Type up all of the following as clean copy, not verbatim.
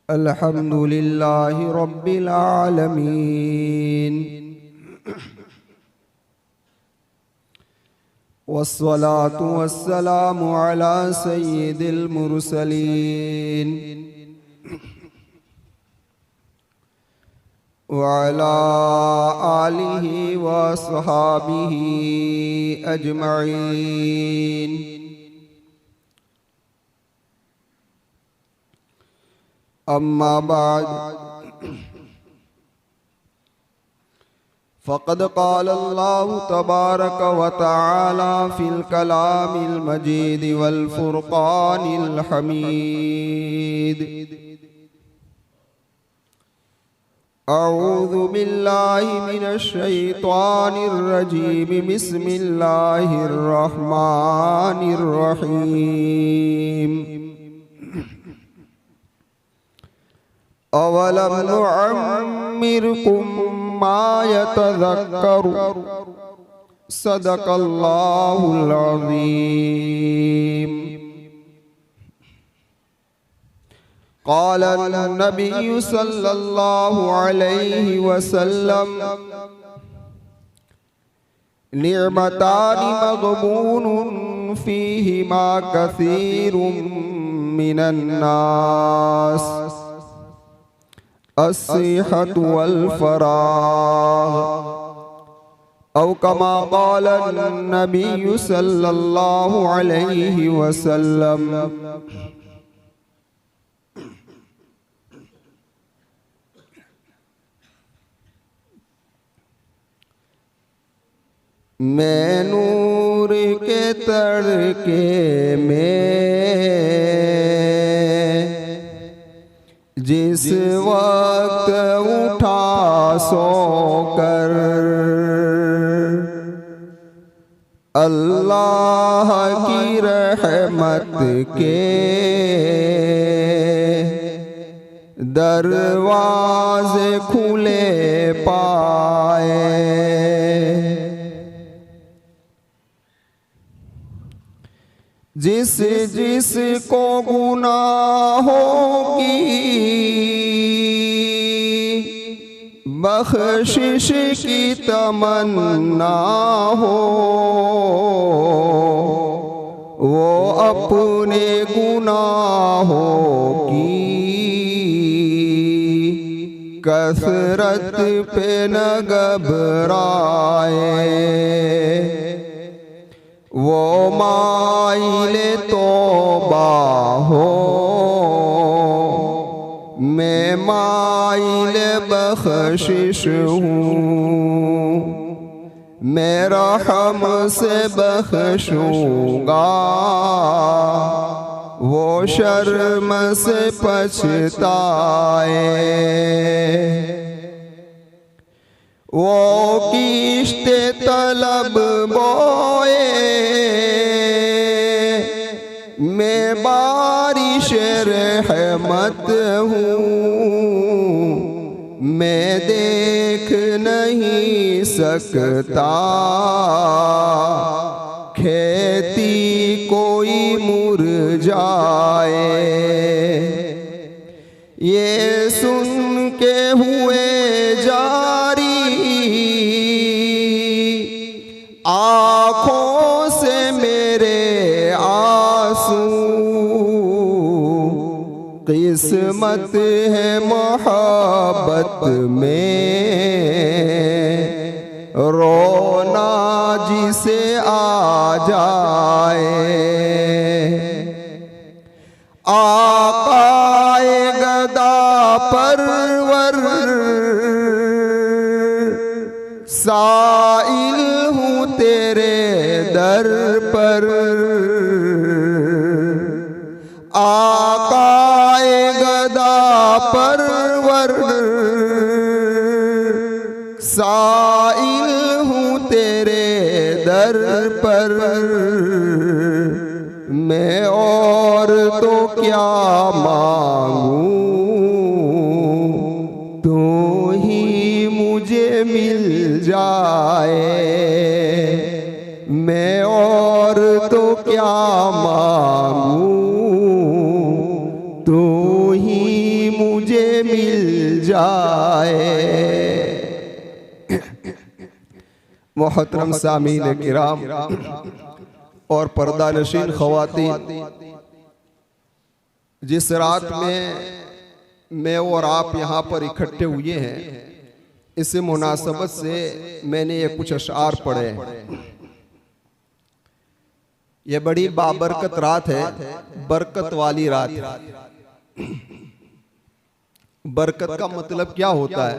अल्हम्दुलिल्लाहि रब्बिल आलमीन वस्सलातु वस्सलामु अला सय्यिदिल मुरसलीन व अला आलिहि व अस्हाबिहि अजमईन। अम्मा बाद फ़क़द क़ाल अल्लाहु तबारक व तआला फ़िल कलामिल मजीद वल फ़ुरक़ानिल हमीद। अऊज़ु बिल्लाहि मिनश शैतानिर रजीम। बिस्मिल्लाहिर रहमानिर रहीम। अवलम नुअम्मिरकुम मा यतज़क्करु सदक़ल्लाहुल अज़ीम। क़ाल नबिय्यु सल्लल्लाहु अलैहि वसल्लम निअमतानि मग़बूनुन फ़ीहिमा कसीरुम मिनन नास अस्सिहतु वल फ़राग़। औ कमा क़ाल नबिय्यु सल्लल्लाहु अलैहि वसल्लम। मैं नूर के तड़के में जिस वक्त उठा सोकर अल्लाह की रहमत के दरवाजे खुले पाए। जिस जिस को गुनाहों की बख्शिश की तमन्ना हो वो अपने गुनाहों की कसरत पे न घबराए। वो माइले तौबा हो मैं माइले बख्शिश हूँ। मैं रहम से बख्शूँगा वो शर्म से पछताए। वो किश्ते तलब बोए मैं बारिश रहमत हूँ। मैं देख नहीं सकता खेती कोई मुरझाए। ये सुन के हुए जारी आँखों से मेरे आंसू। किस्मत है मोहब्बत में रोना जिसे आ जाए। आकाए गदा परवर साइल हूँ तेरे दर पर। आकाए गदा परवर साइल हूँ तेरे दर पर। मैं और तो क्या मांगूं तू ही मुझे मिल जाए। मैं और तो क्या मांगूं तू ही मुझे जाए। मोहतरम सामीन किराम और पर्दा नशीन ख़वातीन, जिस रात में मैं और आप यहाँ पर इकट्ठे हुए हैं, इस मुनासबत से मैंने ये कुछ अशआर पढ़े हैं। ये बड़ी बाबरकत रात है, बरकत वाली रात है। बरकत का मतलब क्या होता है?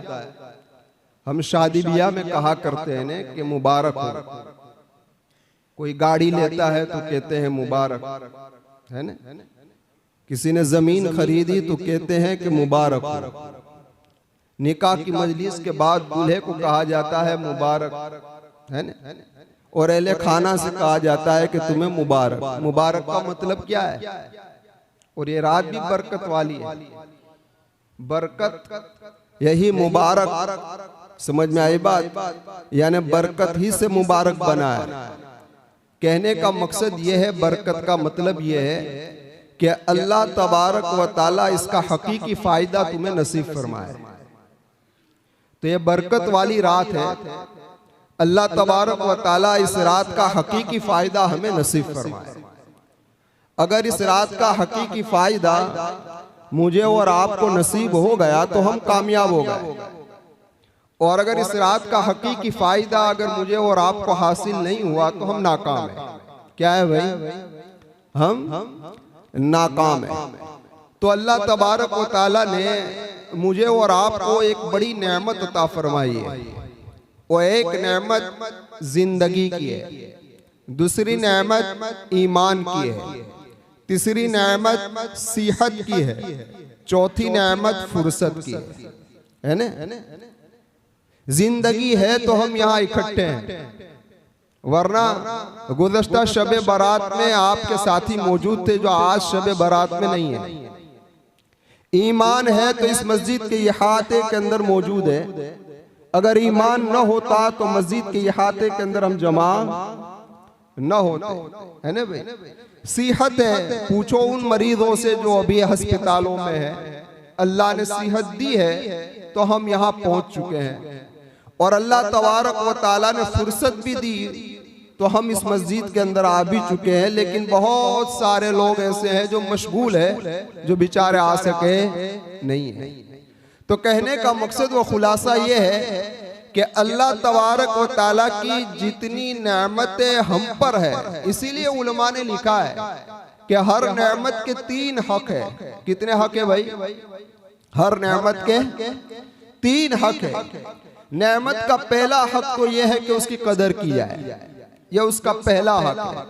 हम शादी ब्याह में कहा करते हैं ने कि मुबारक हो। कोई गाड़ी लेता है तो कहते हैं मुबारक, है ना? किसी ने जमीन खरीदी तो कहते हैं कि मुबारक हो। निकाह की मजलिस के बाद दूल्हे को कहा जाता है मुबारक, है ना? और अहले खाना से कहा जाता है कि तुम्हें मुबारक। मुबारक का मतलब क्या है? और ये रात भी बरकत वाली है। बरकत यही मुबारक, समझ में आई बात? यानी बरकत ही से मुबारक बना है। कहने का मकसद ये है, बरकत का मतलब ये है कि अल्लाह तबारक व ताला इसका हकीकी फायदा तुम्हें नसीब फरमाए। तो ये बरकत वाली रात है। अल्लाह तबारक व ताला इस रात का हकीकी फायदा हमें नसीब फरमाए। अगर इस रात का हकीकी फायदा मुझे और आपको नसीब हो गया तो हम कामयाब हो गए, और अगर इस रात का हकीकी फायदा अगर मुझे और आपको हासिल नहीं हुआ तो हम नाकाम हैं। क्या है भाई? हम नाकाम है। तो अल्लाह तबारक व ताला ने मुझे और आपको एक बड़ी नेमत अता फरमाई है। वो एक नेमत जिंदगी की है, दूसरी नेमत ईमान की है, तीसरी नेमत सेहत की है, चौथी नेमत फुर्सत की है ना? जिंदगी है तो हम यहाँ इकट्ठे हैं, वरना गुज़श्ता शब बारात में आपके साथी मौजूद थे जो आज शब बारात में नहीं है। ईमान है तो इस मस्जिद के इहाते के अंदर मौजूद है। अगर ईमान न होता तो मस्जिद के इहाते के अंदर हम जमा न होते, है ना भाई? सेहत है, पूछो उन मरीजों से जो अभी अस्पतालों में है। अल्लाह ने सेहत दी है तो हम यहाँ पहुंच चुके हैं, और अल्लाह तबारक व ताला ने फुर्सत भी दी तो हम इस मस्जिद के अंदर आ भी चुके हैं। लेकिन बहुत सारे लोग ऐसे हैं जो मशगूल है, जो बेचारे आ सके नहीं है। तो कहने का मकसद व खुलासा ये है कि अल्लाह तबारक व ताला की जितनी नेमतें हम पर है, इसीलिए उलमा ने लिखा है कि हर नेमत के 3 हक है। कितने हक है भाई? हर नेमत के 3 हक है। नेमत का पहला हक तो यह है कि उसकी कदर की जाए, यह उसका पहला हक है।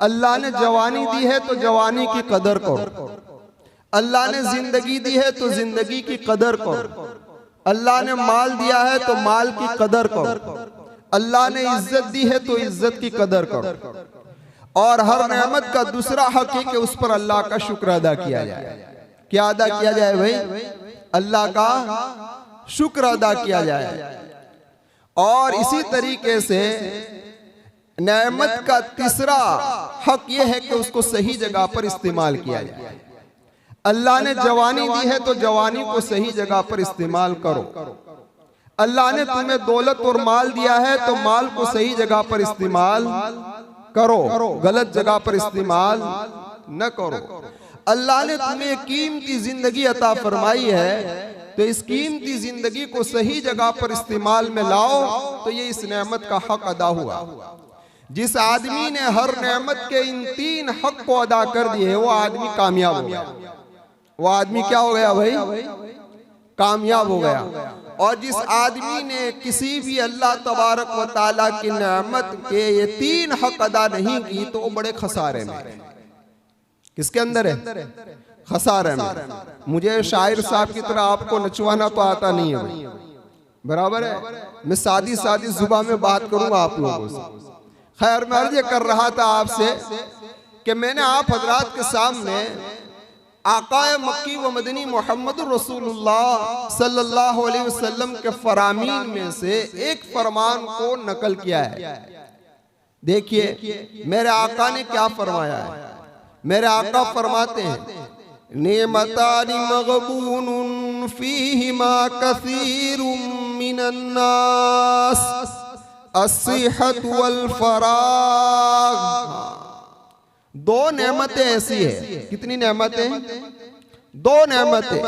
अल्लाह ने जवानी दी है तो जवानी की कदर करो। अल्लाह ने जिंदगी दी है तो जिंदगी की कदर करो। अल्लाह ने माल दिया है तो माल की कदर करो। अल्लाह ने इज्जत दी है तो इज्जत की कदर करो। और हर नेमत का दूसरा हक है कि उस पर अल्लाह का शुक्र अदा किया जाए। क्या अदा किया जाए भाई? अल्लाह का शुक्र अदा किया जाए। और इसी तरीके से नेमत का तीसरा हक यह है कि उसको सही जगह पर इस्तेमाल किया जाए। अल्लाह ने जवानी दी है तो जवानी को सही जगह पर इस्तेमाल करो। अल्लाह ने तुम्हें दौलत और माल दिया है तो माल को सही जगह पर इस्तेमाल करो, गलत जगह पर इस्तेमाल न करो। अल्लाह ने तुम्हें कीमती जिंदगी अता फरमाई है तो इस कीमती जिंदगी को सही जगह पर इस्तेमाल में लाओ, तो ये इस नेमत का हक अदा हुआ। जिस आदमी ने हर नेमत के इन 3 हक को अदा कर दिए वो आदमी कामयाब हो गया। वो आदमी क्या हो गया भाई? कामयाब हो गया। और जिस आदमी ने किसी भी अल्लाह तबारक व ताला की नेमत के ये 3 हक अदा नहीं की तो वो बड़े खसारे में। किसके अंदर है? खसारे में। मुझे शायर साहब की तरह आपको नचवाना तो आता नहीं है भाई, बराबर है? मैं सादी सादी जुबान में बात करूंगा आप लोगों से। खैर, मैं अर्ज कर रहा था आपसे कि मैंने आप हजरात के सामने आकाए मक्की व मदनी मोहम्मद रसूलुल्लाह सल्लल्लाहु अलैहि वसल्लम के फरामीन में से एक फरमान को नकल किया है। देखिए मेरे आका ने क्या फरमाया है। मेरे आका फरमाते हैं नेमतानि मग़बूनुन फ़ीहिमा कसीरुम मिनन नास अस्सिहत वल फराग। दो नेमतें ऐसी है, कितनी नेमतें? दो नेमतें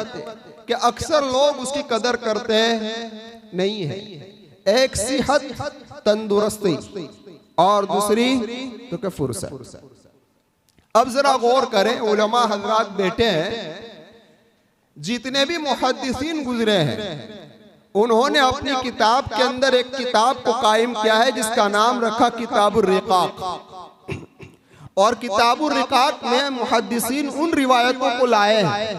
कि अक्सर लोग उसकी कदर करते नहीं है। एक सेहत तंदुरुस्ती और दूसरी तो क्या फुर्सत। अब जरा गौर करें, उलमा हजरात बैठे हैं, जितने भी मुहद्दिसीन गुजरे हैं उन्होंने अपनी किताब के अंदर एक किताब को कायम किया है जिसका नाम रखा किताबुर रिकाक। और किताबुर रिकाक में मुहद्दिसीन उन रिवायतों को लाए हैं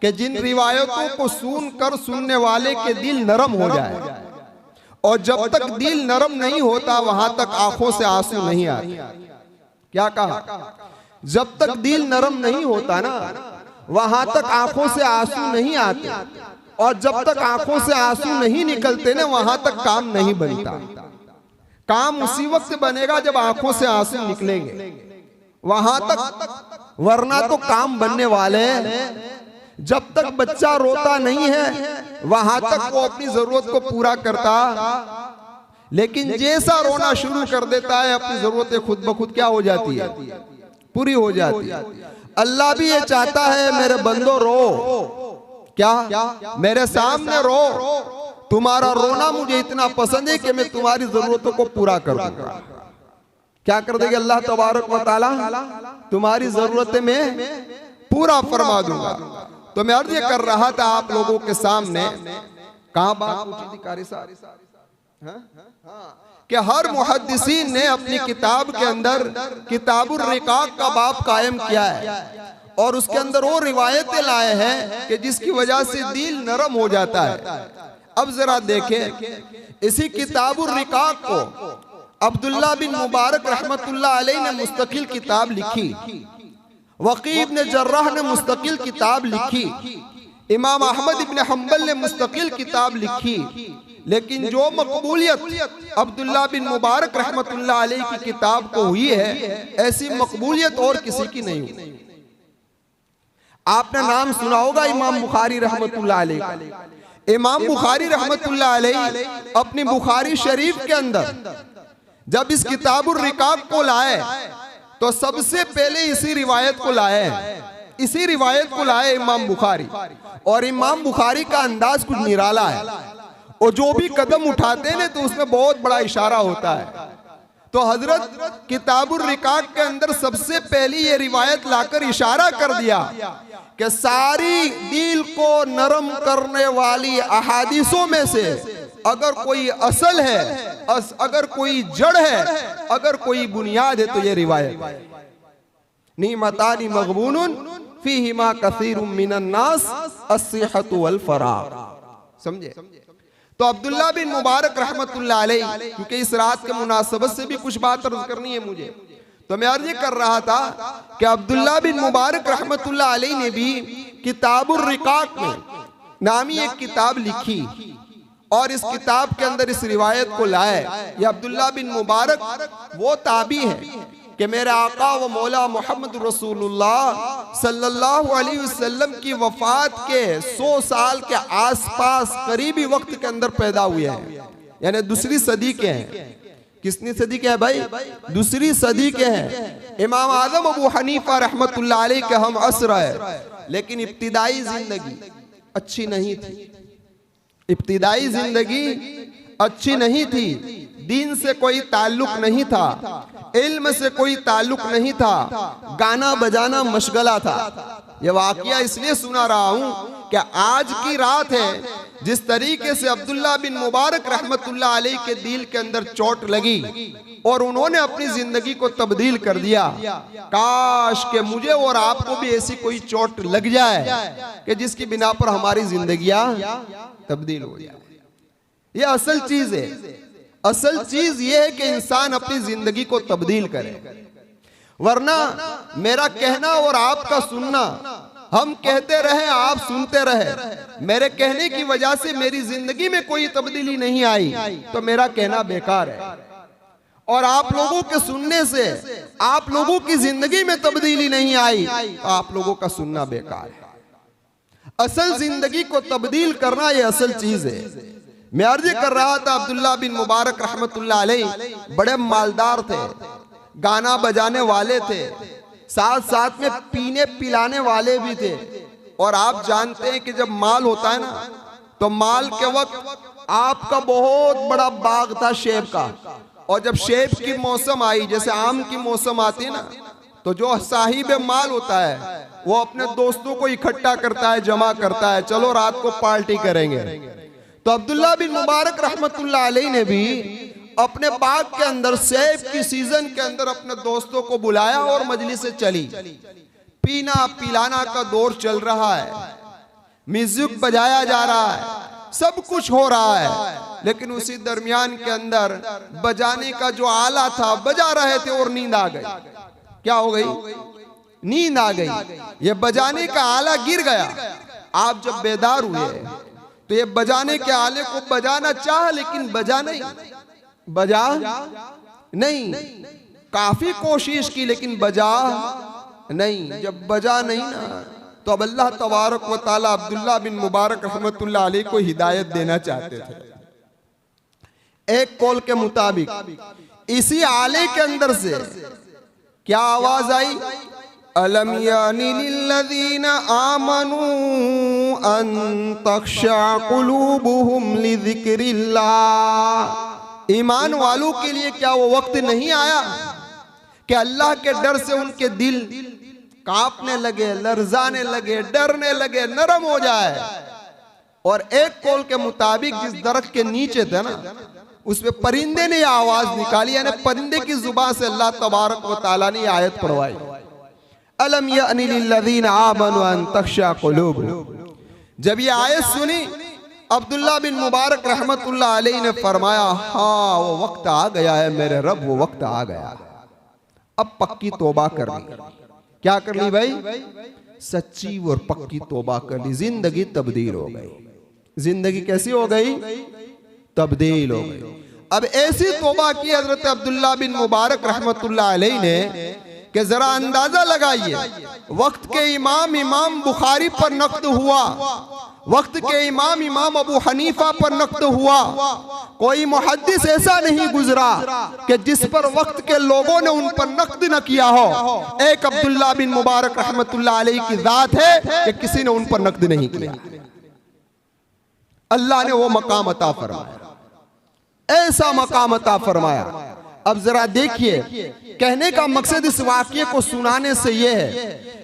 कि जिन रिवायतों को सुनकर सुनने वाले के दिल नरम हो जाए, और जब तक दिल नरम नहीं होता वहां तक आंखों से आंसू नहीं आते। क्या कहा? जब तक दिल नरम नहीं होता ना वहां तक आंखों से आंसू नहीं आते, और जब तक आंखों से आंसू नहीं निकलते ना वहां तक काम नहीं बनता। काम उसी वक्त बनेगा जब आंखों से आंसू निकलेंगे, वहां तक, वरना तो काम बनने वाले हैं। जब तक बच्चा रोता नहीं है वहां तक वो अपनी जरूरत को पूरा करता, लेकिन जैसा रोना शुरू कर देता है अपनी जरूरतें खुद ब खुद क्या हो जाती है? पूरी हो जाती है। अल्लाह भी ये चाहता है मेरे बंदो रो, क्या मेरे सामने रो, तुम्हारा रोना मुझे इतना पसंद है कि मैं तुम्हारी जरूरतों को पूरा कर दूंगा। क्या कर देगा अल्लाह तबारक व तआला? तुम्हारी जरूरतें मैं पूरा फरमा दूंगा। तो मैं अर्ज कर रहा था आप लोगों के सामने, कहां बात पूछी थी कारी साहब? कि हर मुहद्दिसीन ने अपनी किताब के अंदर किताबुर रिकाक का बाब कायम किया है, और उसके अंदर वो रिवायतें लाए हैं कि जिसकी वजह से दिल नरम हो जाता है। अब जरा देखें, इसी किताबुर रिकाक को अब्दुल्ला बिन मुबारक रहमतुल्लाह अलैह ने मुस्तकिल किताब लिखी, वकी इब्न जर्राह ने मुस्तकिल किताब लिखी, इमाम अहमद इब्न हम्बल ने मुस्तकिल किताब लिखी, लेकिन जो मकबूलियत अब्दुल्ला बिन मुबारक रहमतुल्लाह अलैह की किताब को हुई है ऐसी मकबूलियत और किसी की नहीं हुई। आपने नाम सुना होगा इमाम बुखारी रहमतुल्लाह अलैह। इमाम बुखारी रहमतुल्लाह अलैह अपनी बुखारी शरीफ के अंदर जब इस किताबुर रिकाक को लाए तो सबसे पहले इसी रिवायत को लाए, इसी रिवायत को लाए इमाम बुखारी। और इमाम बुखारी का अंदाज कुछ निराला है, और जो भी कदम उठाते हैं तो उसमें बहुत बड़ा इशारा होता है। तो हजरत किताबुर रिकाक के अंदर सबसे पहली ये रिवायत लाकर इशारा कर दिया कि सारी दिल को नरम करने वाली अहादीसों में से अगर कोई असल है, अगर कोई जड़ है, अगर कोई बुनियाद है तो ये रिवायत है। निमतानि मग़बूनुन फ़ीहिमा कसीरुम मिनन नास अस्सिहत वल फराग। समझे? तो अब्दुल्ला बिन मुबारक रहमतुल्लाह अलैह, क्योंकि इस रात के मुनासबत से भी कुछ बात अर्ज करनी है मुझे, तो मैं अर्ज कर रहा था कि अब्दुल्ला बिन मुबारक रहमतुल्लाह अलैह ने भी किताबुर रिकाक में नामी एक किताब लिखी, और इस किताब के अंदर इस रिवायत को लाए। ये अब्दुल्ला बिन मुबारक वो ताबी है कि मेरे आका व मौला मोहम्मद रसूलुल्लाह सल्लल्लाहु अलैहि वसल्लम की वफात के 100 साल के आसपास करीबी वक्त के अंदर पैदा हुए हैं, यानी दूसरी सदी के हैं। किसनी सदी के हैं भाई? दूसरी सदी के हैं। इमाम आजम अबू हनीफा रहमतुल्लाह अलैह के हम असर है, लेकिन इब्तिदाई जिंदगी अच्छी नहीं थी। इब्तिदाई जिंदगी अच्छी नहीं थी, दीन से कोई ताल्लुक नहीं था, इल्म से कोई ताल्लुक नहीं था, गाना बजाना मशगला था। यह वाकया इसलिए सुना रहा हूं कि आज की रात है, जिस तरीके से अब्दुल्ला बिन मुबारक रहमतुल्लाह अलैह के दिल के अंदर चोट लगी और उन्होंने अपनी जिंदगी को तब्दील कर दिया, काश के मुझे और आपको भी ऐसी कोई चोट लग जाए कि जिसकी बिना पर हमारी जिंदगियां तब्दील हो जाए। ये असल चीज है। असल चीज ये है कि इंसान अपनी जिंदगी को तब्दील करे, वरना मेरा कहना और आपका सुनना, हम कहते रहे आप सुनते रहे, मेरे कहने की वजह से मेरी जिंदगी में कोई तब्दीली नहीं आई तो मेरा कहना बेकार है। और आप लोगों के सुनने से आप लोगों की जिंदगी में तब्दीली नहीं आई तो आप लोगों का सुनना बेकार है। असल जिंदगी को तब्दील करना ये असल चीज है। मैं अर्ज कर रहा था, अब्दुल्ला बिन मुबारक रहमतुल्लाह अलैह बड़े मालदार थे, गाना बजाने वाले थे, साथ साथ में पीने पिलाने वाले भी थे। और आप जानते हैं कि जब माल होता है ना, तो माल के वक्त आपका बहुत बड़ा बाग था सेब का, और जब सेब की मौसम आई, जैसे आम की मौसम आती है ना, तो जो साहिब माल होता है वो अपने दोस्तों को इकट्ठा करता है, जमा करता है, चलो रात को पार्टी करेंगे। तो अब्दुल्ला बिन मुबारक रहमतुल्लाह अलैह ने भी अपने बाग के अंदर सेब की सीजन के अंदर अपने दोस्तों को बुलाया और मजलिस से चली। पीना पिलाना का दौर चल रहा है, म्यूजिक बजाया जा रहा है, सब कुछ हो रहा है, लेकिन उसी दरमियान के अंदर बजाने का जो आला था बजा रहे थे और नींद आ गई। क्या हो गई? नींद आ गई। ये बजाने का आला गिर गया। आप जब बेदार हुए तो ये बजाने के आले को बजाना चाह, लेकिन बजा नहीं। काफी कोशिश की लेकिन बजा नहीं। जब बजा नहीं ना, तो अब अल्लाह तबारक व तआला अब्दुल्ला बिन मुबारक रहमतुल्लाह अलैह को हिदायत देना चाहते थे। एक कौल के मुताबिक इसी आले के अंदर से क्या आवाज आई? अलम यानी लिल्लज़ीना आमनू अन तख्शा कुलूबुहुम लिज़िक्रिल्लाह। ईमान वालों के लिए क्या वो वक्त नहीं आया कि अल्लाह के डर से उनके दिल कांपने लगे, लरजाने लगे, डरने लगे, नरम हो जाए। और एक कौल के मुताबिक जिस दरख्त के नीचे थे ना, उसमें परिंदे ने आवाज निकाली, यानी परिंदे की जुबान से अल्लाह तबारक व तआला ने आयत पढ़वाई, अलम यानी लिल्लज़ीना आमनू अन तख्शा कुलूबुहुम। जब ये आयत सुनी, अब्दुल्ला बिन मुबारक रहमतुल्लाह अलैह ने फरमाया, हाँ वो वक्त आ गया है मेरे रब, वो वक्त आ गया, अब पक्की तौबा करनी। क्या कर ली भाई? सच्ची और पक्की तौबा कर ली। जिंदगी तब्दील हो गई। जिंदगी कैसी हो गई? तब्दील हो गई। अब ऐसी तौबा की हजरत अब्दुल्ला बिन मुबारक रहमतुल्लाह अलैह ने कि जरा अंदाजा लगाइए, वक्त के इमाम बुखारी पर नक्द हुआ, वक्त के इमाम अबू हनीफा पर नक्द हुआ, कोई मुहद्दिस ऐसा नहीं गुजरा कि जिस पर वक्त के लोगों ने उन पर नक्द न किया हो। एक अब्दुल्ला बिन मुबारक रहमतुल्लाह अलैह की जात है कि किसी ने उन पर नक्द नहीं किया। अल्लाह ने वो मकाम अता फरमाया, ऐसा मकाम अता फरमाया। अब जरा देखिए, कहने का मकसद इस वाक़ये को सुनाने से यह है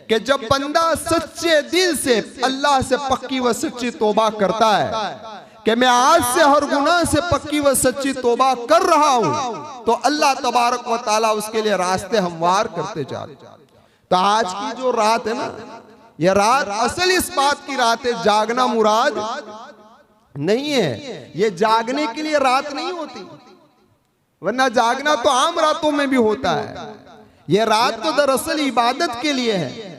कि जब बंदा सच्चे दिल से अल्लाह से पक्की व सच्ची तौबा करता है कि मैं आज से हर गुनाह से पक्की व सच्ची तौबा कर रहा हूं, तो अल्लाह तबारक व तआला उसके लिए रास्ते हमवार करते जाते। तो आज की जो रात है ना, यह रात असल इस बात की रात है, जागना मुराद नहीं है। ये जागने के लिए रात नहीं होती, वरना जागना तो आम रातों में भी होता है। यह रात तो दरअसल इबादत के लिए है,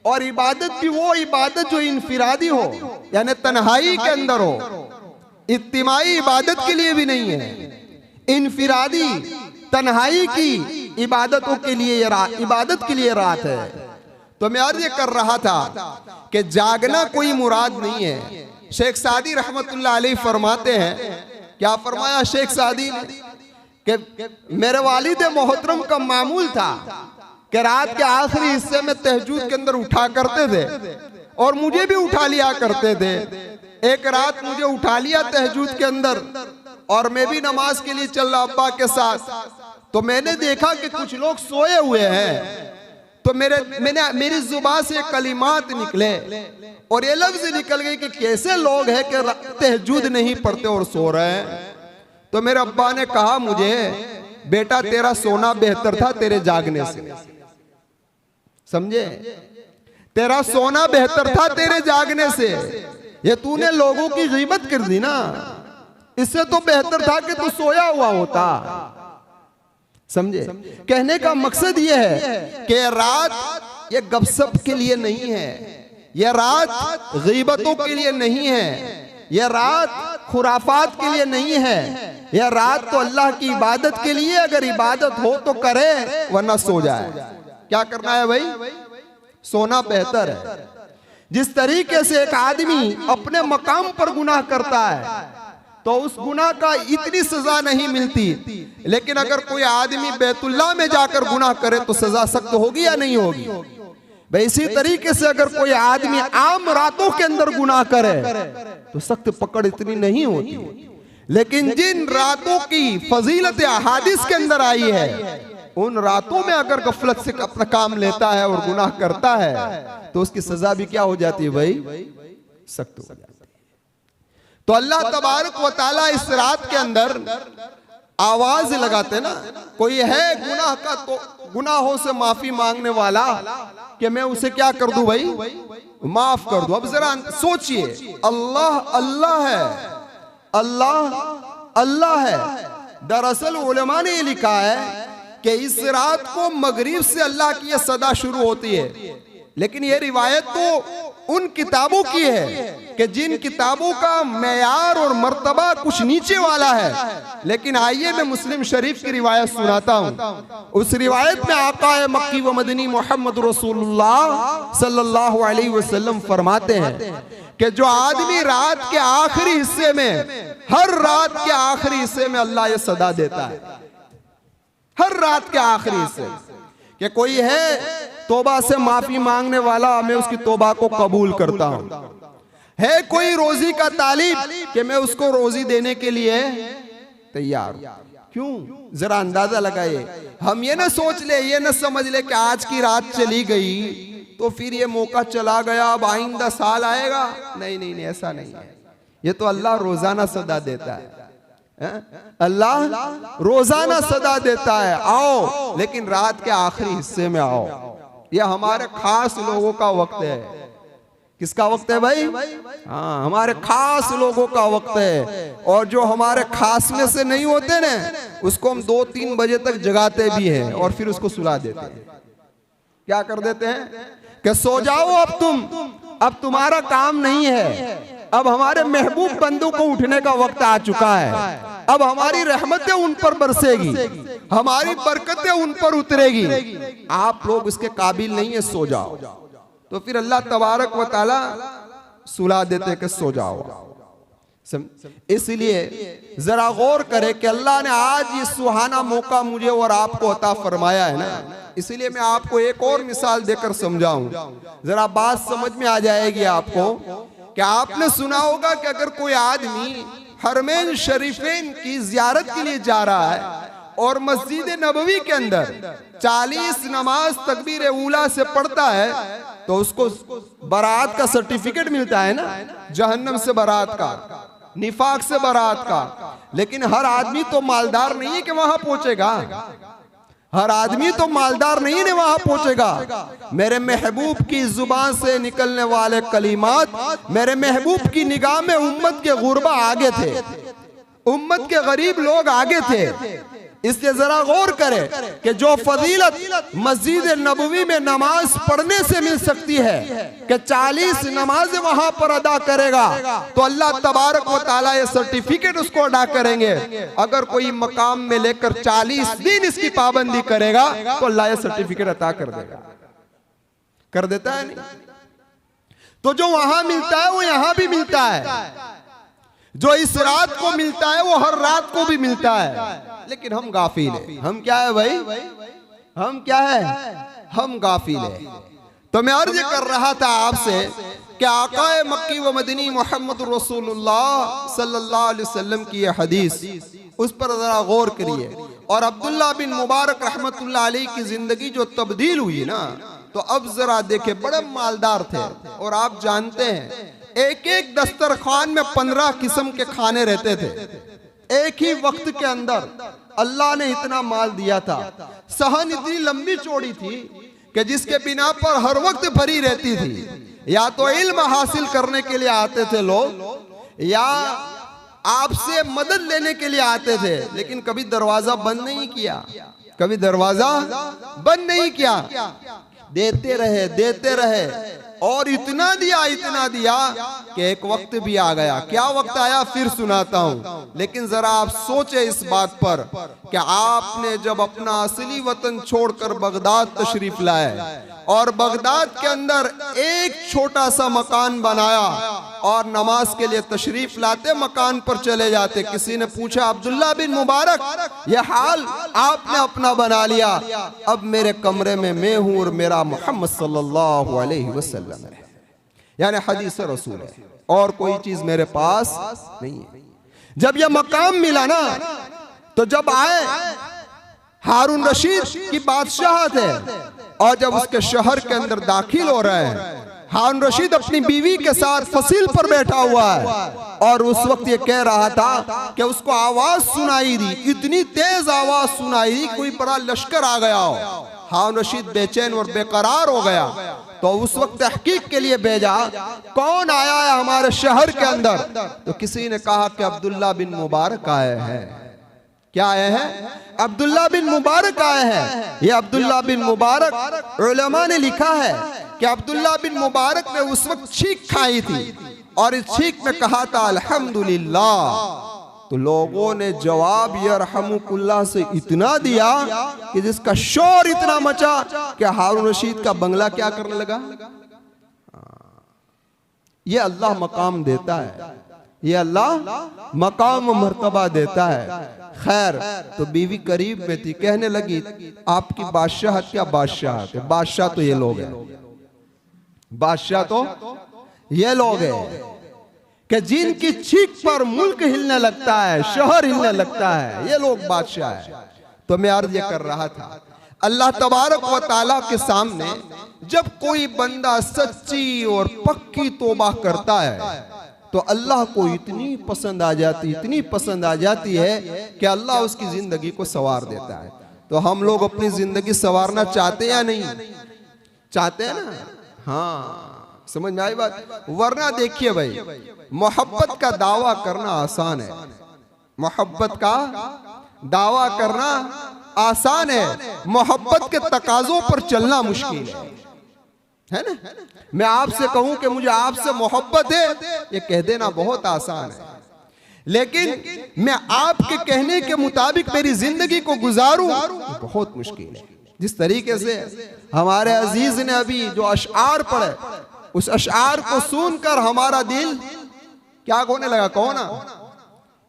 और इबादत भी वो इबादत जो इनफिरादी हो, यानी तन्हाई के अंदर हो। इज्तिमाई इबादत के लिए भी नहीं है, इनफिरादी तन्हाई की इबादतों के लिए इबादत के लिए रात है। तो मैं अर्ज कर रहा था कि जागना कोई मुराद नहीं है। शेख सादी रहमतुल्लाह अलैह फरमाते हैं, क्या फरमाया शेख सादी ने कि मेरे वालिद मोहतरम का मामूल था कि रात के आखिरी हिस्से में तहज्जुद के अंदर उठा करते थे, और मुझे भी उठा लिया करते थे। एक रात मुझे उठा लिया तहज्जुद के अंदर, और मैं भी नमाज के लिए चल रहा अब्बा के साथ। तो मैंने देखा कि कुछ लोग सोए हुए हैं, तो मेरी जुबान से कलिमात निकले, और ये लफ्ज निकल गई कि कैसे लोग हैं कि तहज्जुद नहीं पढ़ते और सो रहे हैं। तो मेरे अब्बा ने कहा मुझे, बेटा तेरा सोना बेहतर था तेरे जागने से। समझे? तेरा सोना बेहतर था तेरे जागने से। ये तूने लोगों की गीबत कर दी ना, इससे तो बेहतर था कि तू सोया हुआ होता। समझे? कहने का मकसद यह है कि रात ये गपशप के लिए नहीं है, यह रात गीबतों के लिए नहीं है, यह रात खुराफात के लिए नहीं है, या रात तो अल्लाह की इबादत के लिए, अगर इबादत हो तो करे वरना सो जाए। क्या करना है भाई? सोना बेहतर है। जिस तरीके से एक आदमी अपने मकाम पर गुनाह करता है तो उस गुनाह का इतनी सजा नहीं मिलती, लेकिन अगर कोई आदमी बैतुल्लाह में जाकर गुनाह करे तो सजा सख्त होगी या नहीं होगी? भाई इसी तरीके से अगर कोई आदमी आम रातों के अंदर गुनाह करे तो सख्त पकड़ इतनी नहीं होती, लेकिन जिन रातों की फजीलत अहादीस के अंदर आई है उन रातों में अगर गफलत से अपना काम लेता है और गुनाह करता है तो उसकी सजा भी क्या हो जाती है भाई? सख्त हो जाती है। तो अल्लाह तबारक व तआला इस रात के अंदर आवाज लगाते ना, कोई है गुनाह का तो गुनाहों से माफी मांगने वाला कि मैं उसे क्या कर दूं भाई? माफ कर दूं। अब जरा सोचिए, अल्लाह अल्लाह है, अल्लाह अल्लाह है। दरअसल उलमा ने ये लिखा है कि इस रात को मगरिब से अल्लाह की ये सदा शुरू होती है, लेकिन ये रिवायत तो उन किताबों की है कि जिन किताबों का मेयार और मर्तबा कुछ नीचे वाला है। लेकिन आइए मैं मुस्लिम शरीफ की रिवायत सुनाता हूँ। उस रिवायत में आका मक्की व मदनी मोहम्मद रसूलुल्लाह सल्लल्लाहु अलैहि वसल्लम फरमाते हैं कि जो आदमी रात के आखिरी हिस्से में, हर रात के आखिरी हिस्से में अल्लाह ये सदा देता है, हर रात के आखिरी हिस्से कि कोई है तौबा से माफी मांगने वाला, मैं उसकी तौबा को कबूल करता हूं। है कोई रोजी का तालिब कि मैं उसको रोजी देने के लिए तैयार। क्यों? जरा अंदाजा लगाइए। हम ये ना सोच ले, ये ना समझ ले कि आज की रात चली गई तो फिर ये मौका चला गया, अब आइंदा साल आएगा। नहीं नहीं नहीं, ऐसा नहीं है। ये तो अल्लाह रोजाना सदा देता है। अल्लाह रोजाना सदा देता है, आओ लेकिन रात के आखिरी हिस्से में आओ। यह हमारे खास लोगों का वक्त है। किसका वक्त है भाई? हाँ, हमारे खास लोगों का वक्त है। और जो हमारे खास में से नहीं होते ना, उसको हम 2-3 बजे तक जगाते भी हैं और फिर उसको सुला देते हैं। क्या कर देते हैं कि सो जाओ अब तुम, अब तुम्हारा काम नहीं है, अब हमारे महबूब बंदों को उठने का वक्त आ चुका है, अब हमारी रहमतें उन पर बरसेगी, हमारी बरकतें उन पर उतरेगी, आप लोग इसके काबिल नहीं है, सो जाओ। तो फिर अल्लाह तबारक व तआला सुला देते कि सो जाओ। इसलिए जरा गौर करें कि अल्लाह ने आज ये सुहाना मौका मुझे और आपको अता फरमाया है ना, इसलिए मैं आपको एक और मिसाल देकर समझाऊं, जरा बात समझ में आ जाएगी आपको। कि आपने सुना होगा कि अगर कोई आदमी हरमैन शरीफैन की जियारत के लिए जा रहा है और मस्जिद नबवी के अंदर 40 नमाज तकबीर ऊला से पढ़ता है तो उसको बरात का सर्टिफिकेट मिलता है ना, जहन्नम से बरात का, निफाक से बरात का। लेकिन हर आदमी तो मालदार नहीं है कि वहां पहुंचेगा, हर आदमी तो मालदार नहीं है वहां पहुंचेगा। मेरे महबूब की जुबान से निकलने वाले कलीमात, मेरे महबूब की निगाह में उम्मत के गुरबा आगे थे, उम्मत के गरीब लोग आगे थे। इसलिए जरा गौर करें कि जो फजीलत मस्जिद नबवी में नमाज पढ़ने से मिल सकती है कि 40 नमाजें वहां पर अदा करेगा तो अल्लाह तबारक व तआला ये सर्टिफिकेट उसको अदा करेंगे। अगर कोई मकाम में लेकर 40 दिन इसकी पाबंदी करेगा तो अल्लाह ये सर्टिफिकेट अता कर देगा, कर देता है नहीं? तो जो वहां मिलता है वो यहां भी मिलता है, जो इस रात को मिलता है वो हर रात को भी मिलता है। लेकिन हम गाफिल हैं। हम क्या है भाई? हम क्या है? हम गाफिल हैं। तो मैं अर्ज कर रहा था आपसे कि आकाए मक्की व मदनी मोहम्मद रसूलुल्लाह सल्लल्लाहु अलैहि वसल्लम की ये हदीस, उस पर जरा गौर करिए। और अब्दुल्ला बिन मुबारक रहमतुल्लाह अलैहि की जिंदगी जो तब्दील हुई ना, तो अब जरा देखे, बड़े मालदार थे। और आप जानते हैं एक एक दस्तरखान में 15 किस्म के खाने रहते थे। एक ही वक्त के अंदर अल्लाह ने इतना माल दिया था। सहन इतनी लंबी चौड़ी थी कि जिसके बिना पर हर वक्त भरी रहती थी। या तो इल्म हासिल करने के लिए आते थे लोग, या आपसे मदद लेने के लिए आते थे, लेकिन कभी दरवाजा बंद नहीं किया, कभी दरवाजा बंद नहीं किया। देते रहे, देते रहे। और इतना दिया कि एक वक्त भी आ गया। क्या वक्त आया फिर सुनाता हूं, लेकिन जरा आप सोचे इस बात पर कि आपने जब अपना असली वतन छोड़कर बगदाद तशरीफ लाए और बगदाद के अंदर एक छोटा सा मकान बनाया और नमाज के लिए तशरीफ लाते मकान पर चले जाते। किसी ने पूछा अब्दुल्ला बिन मुबारक ये हाल आपने अपना बना लिया, अब मेरे कमरे में मैं हूं और मेरा मोहम्मद सल्लल्लाहु अलैहि वसल्लम है, यानी हदीस रसूल है और कोई चीज मेरे पास नहीं है। जब यह मकाम मिला ना तो जब आए हारून रशीद की बादशाहत है और जब उसके शहर के अंदर दाखिल हो रहे हैं, हारून रशीद अपनी बीवी के साथ फसील पर बैठा हुआ है और उस वक्त ये कह रहा था कि उसको आवाज सुनाई दी, इतनी तेज आवाज सुनाई दी कोई बड़ा लश्कर आ गया हो। हारून रशीद बेचैन और बेकरार हो गया तो उस वक्त तहकीक के लिए भेजा, कौन आया है हमारे शहर के अंदर? तो किसी ने कहा कि अब्दुल्ला बिन मुबारक आए हैं। क्या आए हैं? अब्दुल्ला बिन मुबारक आए हैं। ये अब्दुल्ला बिन मुबारक उलमा ने लिखा है कि अब्दुल्ला बिन मुबारक ने उस वक्त छींक खाई थी और इस छींक में कहा था अल्हम्दुलिल्लाह। तो लोगों ने जवाब यरहमुकुल्लाह से इतना दिया कि जिसका शोर इतना मचा कि हारून रशीद का बंगला क्या करने लगा। ये अल्लाह मकाम देता है, ये अल्लाह मकाम व मर्तबा देता है। खैर तो बीवी करीब में थी, कहने लगी आपकी बादशाहत क्या बादशाहत है? बादशाह तो ये लोग हैं, बादशाह तो ये लोग हैं कि जिनकी छींक पर मुल्क हिलने लगता है, शहर हिलने लगता है, ये लोग बादशाह है। तो मैं अर्ज ये कर रहा था, अल्लाह तबारक व ताला के सामने जब कोई बंदा सच्ची और पक्की तौबा करता है तो अल्लाह को इतनी पसंद आ जाती, इतनी पसंद आ जाती है कि अल्लाह उसकी जिंदगी को संवार देता है। तो हम लोग अपनी जिंदगी संवारना चाहते या नहीं चाहते हैं ना? हाँ, समझ में आई बात? वरना देखिए भाई, मोहब्बत का दावा करना आसान है, मोहब्बत का दावा करना आसान है, मोहब्बत के तकाजों पर चलना मुश्किल है ना? मैं आपसे कहूं कि मुझे आपसे मोहब्बत है, ये कह देना बहुत आसान है, लेकिन मैं आपके कहने के मुताबिक मेरी जिंदगी को गुजारूं बहुत मुश्किल है। जिस तरीके से हमारे अजीज ने अभी जो अशआर पढ़े, उस अशआर को सुनकर हमारा दिल क्या होने लगा? कौन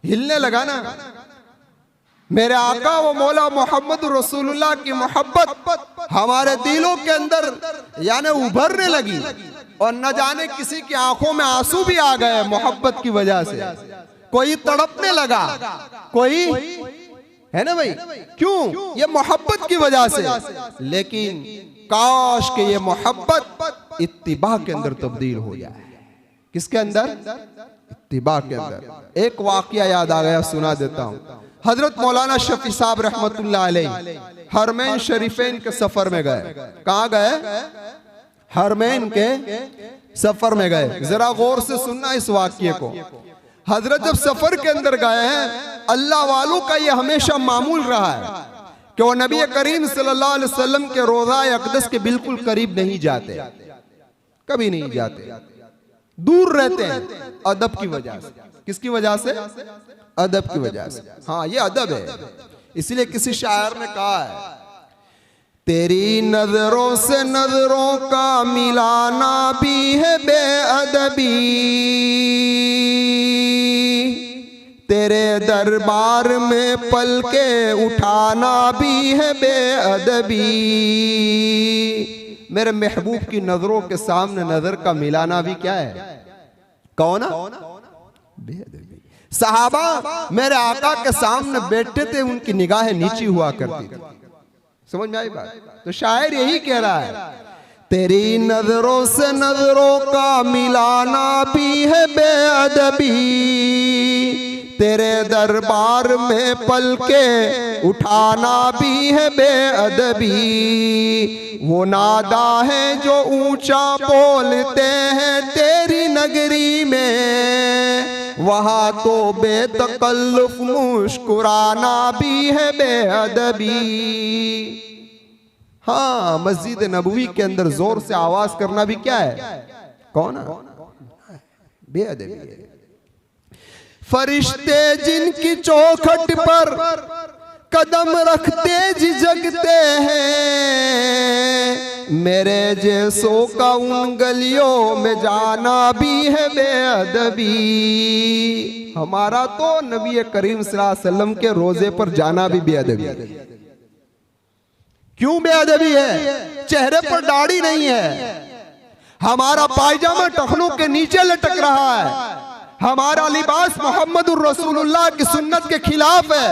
हिलने लगा ना। मेरे आका व मौला मोहम्मद रसूलुल्लाह की मोहब्बत हमारे दिलों के अंदर यानी उभरने लगी और न जाने किसी की आंखों में आंसू भी आ गए मोहब्बत की वजह से। कोई तड़पने लगा, कोई है ना भाई, क्यों? ये मोहब्बत की वजह से। लेकिन काश के ये मोहब्बत इत्तिबा के अंदर तब्दील हो जाए। किसके अंदर? इत्तिबा के अंदर। एक वाकया याद आ गया, सुना देता हूं। हजरत मौलाना शफी साहब रहमतुल्लाह अलैह हरमैन शरीफैन के सफर में गए। कहाँ गए? हरमैन के सफर में गए। जरा गौर से सुनना इस वाकये को। हजरत जब सफर के अंदर गए हैं, अल्लाह वालों का ये हमेशा मामूल रहा है कि वो नबी करीम सल्लल्लाहु अलैहि वसल्लम के रोज़ा अक़दस के बिल्कुल करीब नहीं जाते, कभी नहीं जाते, दूर रहते हैं अदब की वजह से। किसकी वजह से? अदब की वजह से। हाँ, ये अदब है। इसलिए किसी शायर ने कहा है, तेरी नजरों से नजरों का मिलाना भी है बेअदबी, तेरे दरबार में पलके उठाना भी है बेअदबी। मेरे महबूब की नजरों के सामने नजर का मिलाना भी क्या है? कौन? बेअदबी। सहाबा मेरे आका के सामने बैठते थे, उनकी निगाहें नीची हुआ करती थी। समझ में आई बात? तो शायर यही कह रहा है, तेरी नजरों से नजरों का मिलाना भी है बेअदबी, तेरे दरबार में पलके उठाना भी है बेअदबी। वो नादा है जो ऊंचा बोलते हैं तेरी नगरी में, वहाँ तो बेतकल्लुफ मुस्कुराना भी है बेअदबी। हाँ, मस्जिद नबवी के अंदर जोर से आवाज करना भी क्या है? कौन है? बेअदबी है। फरिश्ते जिनकी चौखट पर कदम रखते झिझकते हैं, मेरे जैसों का उन गलियों में जाना भी है बेअदबी। हमारा तो नबी करीम सल्लल्लाहु अलैहि वसल्लम के रोजे पर जाना भी बेअदबी है। क्यों बेअदबी है? चेहरे पर दाढ़ी नहीं है, हमारा पायजामा टखनों के नीचे लटक रहा है, हमारा लिबास मोहम्मदुर रसूलुल्लाह की सुन्नत के खिलाफ है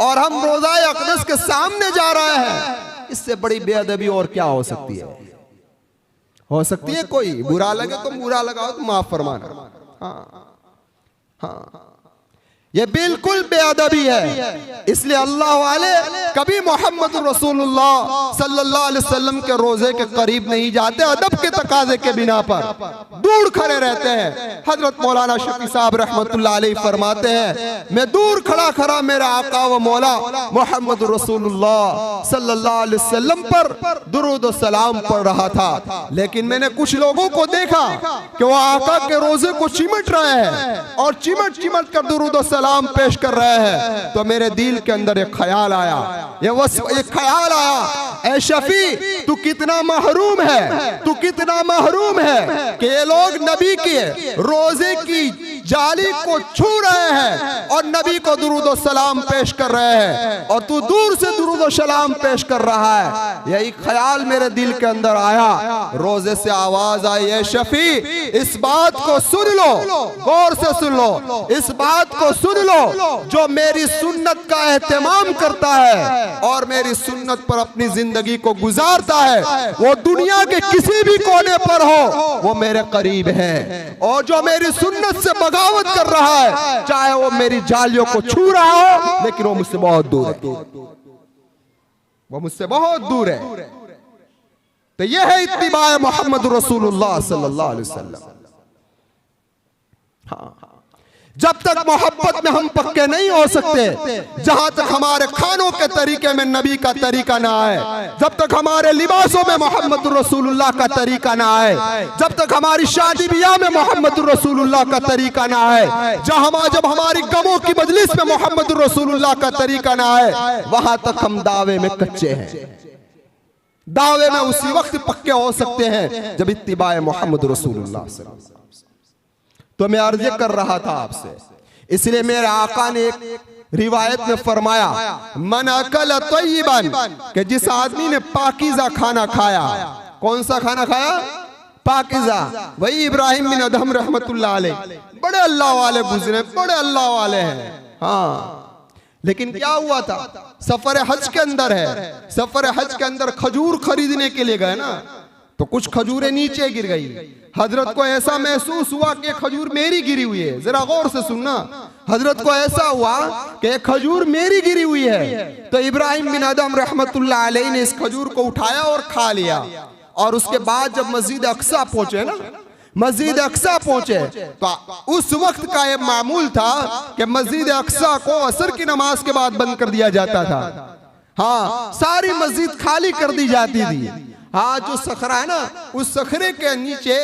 और हम रोज़ा अक़दस के सामने जा रहे हैं। इससे बड़ी बेअदबी और क्या हो सकती है? हो सकती है कोई? बुरा लगे तो बुरा लगाओ तो माफ फरमाना। हाँ हाँ, ये बिल्कुल बेअदबी है। इसलिए अल्लाह वाले कभी मोहम्मद रसूलुल्लाह सल्लल्लाहु अलैहि वसल्लम के रोजे के करीब नहीं जाते, अदब के तकाजे के बिना पर दूर खड़े रहते हैं। हजरत मौलाना शफी साहब रहमतुल्लाह अलैह फरमाते हैं, मैं दूर खड़ा खड़ा मेरा आका व मौला मोहम्मद रसूलुल्लाह सल्लल्लाहु अलैहि वसल्लम पर दुरूद व सलाम पढ़ रहा था, लेकिन मैंने कुछ लोगों को देखा कि वो आका के रोजे को चिमट रहे हैं और चिमट चिमट कर दुरूद व सलाम पेश कर रहे हैं। तो मेरे दिल के अंदर एक ख्याल आया, एक ख्याल आया, ए शफी तू कितना महरूम है, तू कितना महरूम है कि ये लोग नबी के रोजे की जाली को छू रहे हैं और नबी को दुरूद व सलाम पेश कर रहे हैं और तू दूर से दुरूद व सलाम पेश कर रहा है। यही ख्याल मेरे दिल के अंदर आया। रोजे से आवाज आई, ए शफी इस बात को सुन लो, गौर से सुन लो, इस बात को सुन लो, जो मेरी सुन्नत का एहतमाम करता है और मेरी सुन्नत पर अपनी जिंदगी को गुजारता है, वो दुनिया के किसी भी कोने पर हो, वो मेरे करीब है। और जो मेरी सुन्नत से बगावत कर रहा है, चाहे वो मेरी जालियों को छू रहा हो, लेकिन वो मुझसे बहुत दूर है, वो मुझसे बहुत दूर है। तो यह है इत्तिबा मोहम्मद रसूलुल्लाह सल्लल्लाहु अलैहि वसल्लम। हाँ, जब तक मोहब्बत में हम पक्के नहीं हो सकते, जहां तक हमारे खानों के तरीके में नबी का तरीका ना आए, जब तक हमारे लिबासों में मोहम्मद रसूलुल्लाह का तरीका ना आए, जब तक हमारी शादी ब्याह में मोहम्मद रसूलुल्लाह का तरीका ना आए, जब हमारी गमों की मजलिस में मोहम्मद रसूलुल्लाह का तरीका ना आए, वहां तक हम दावे में कच्चे हैं। दावे में उसी वक्त पक्के हो सकते हैं जब इत्तिबा मोहम्मद रसूलुल्लाह। तो मैं अर्ज कर रहा था आपसे, इसलिए मेरे आका ने एक रिवायत में फरमाया, मन अकल तय्यिबन, कि जिस आदमी ने पाकीज़ा खाना खाया। कौन सा खाना खाया? पाकीज़ा। वही इब्राहिम बिन अदहम रहमतुल्लाह अलैह, बड़े अल्लाह वाले गुजरे, बड़े अल्लाह वाले हैं। हाँ, लेकिन क्या हुआ था? सफर हज के अंदर है, सफर हज के अंदर खजूर खरीदने के लिए गए ना, तो कुछ खजूरें नीचे गिर गई। हजरत को ऐसा महसूस हुआ कि खजूर मेरी गिरी हुई है। जरा गौर से सुनना, हजरत को ऐसा हुआ कि खजूर मेरी गिरी हुई है। तो इब्राहिम बिन अदहम रहमतुल्लाह अलैह ने इस खजूर को उठाया और खा लिया। और उसके बाद जब मस्जिद अक्सा पहुंचे ना, मस्जिद अक्सा पहुंचे, तो उस वक्त का ये मामूल था कि मस्जिद अक्सा को असर की नमाज के बाद बंद कर दिया जाता था। हाँ, सारी मस्जिद खाली कर दी जाती थी। हाँ, जो सखरा है ना, उस सखरे के नीचे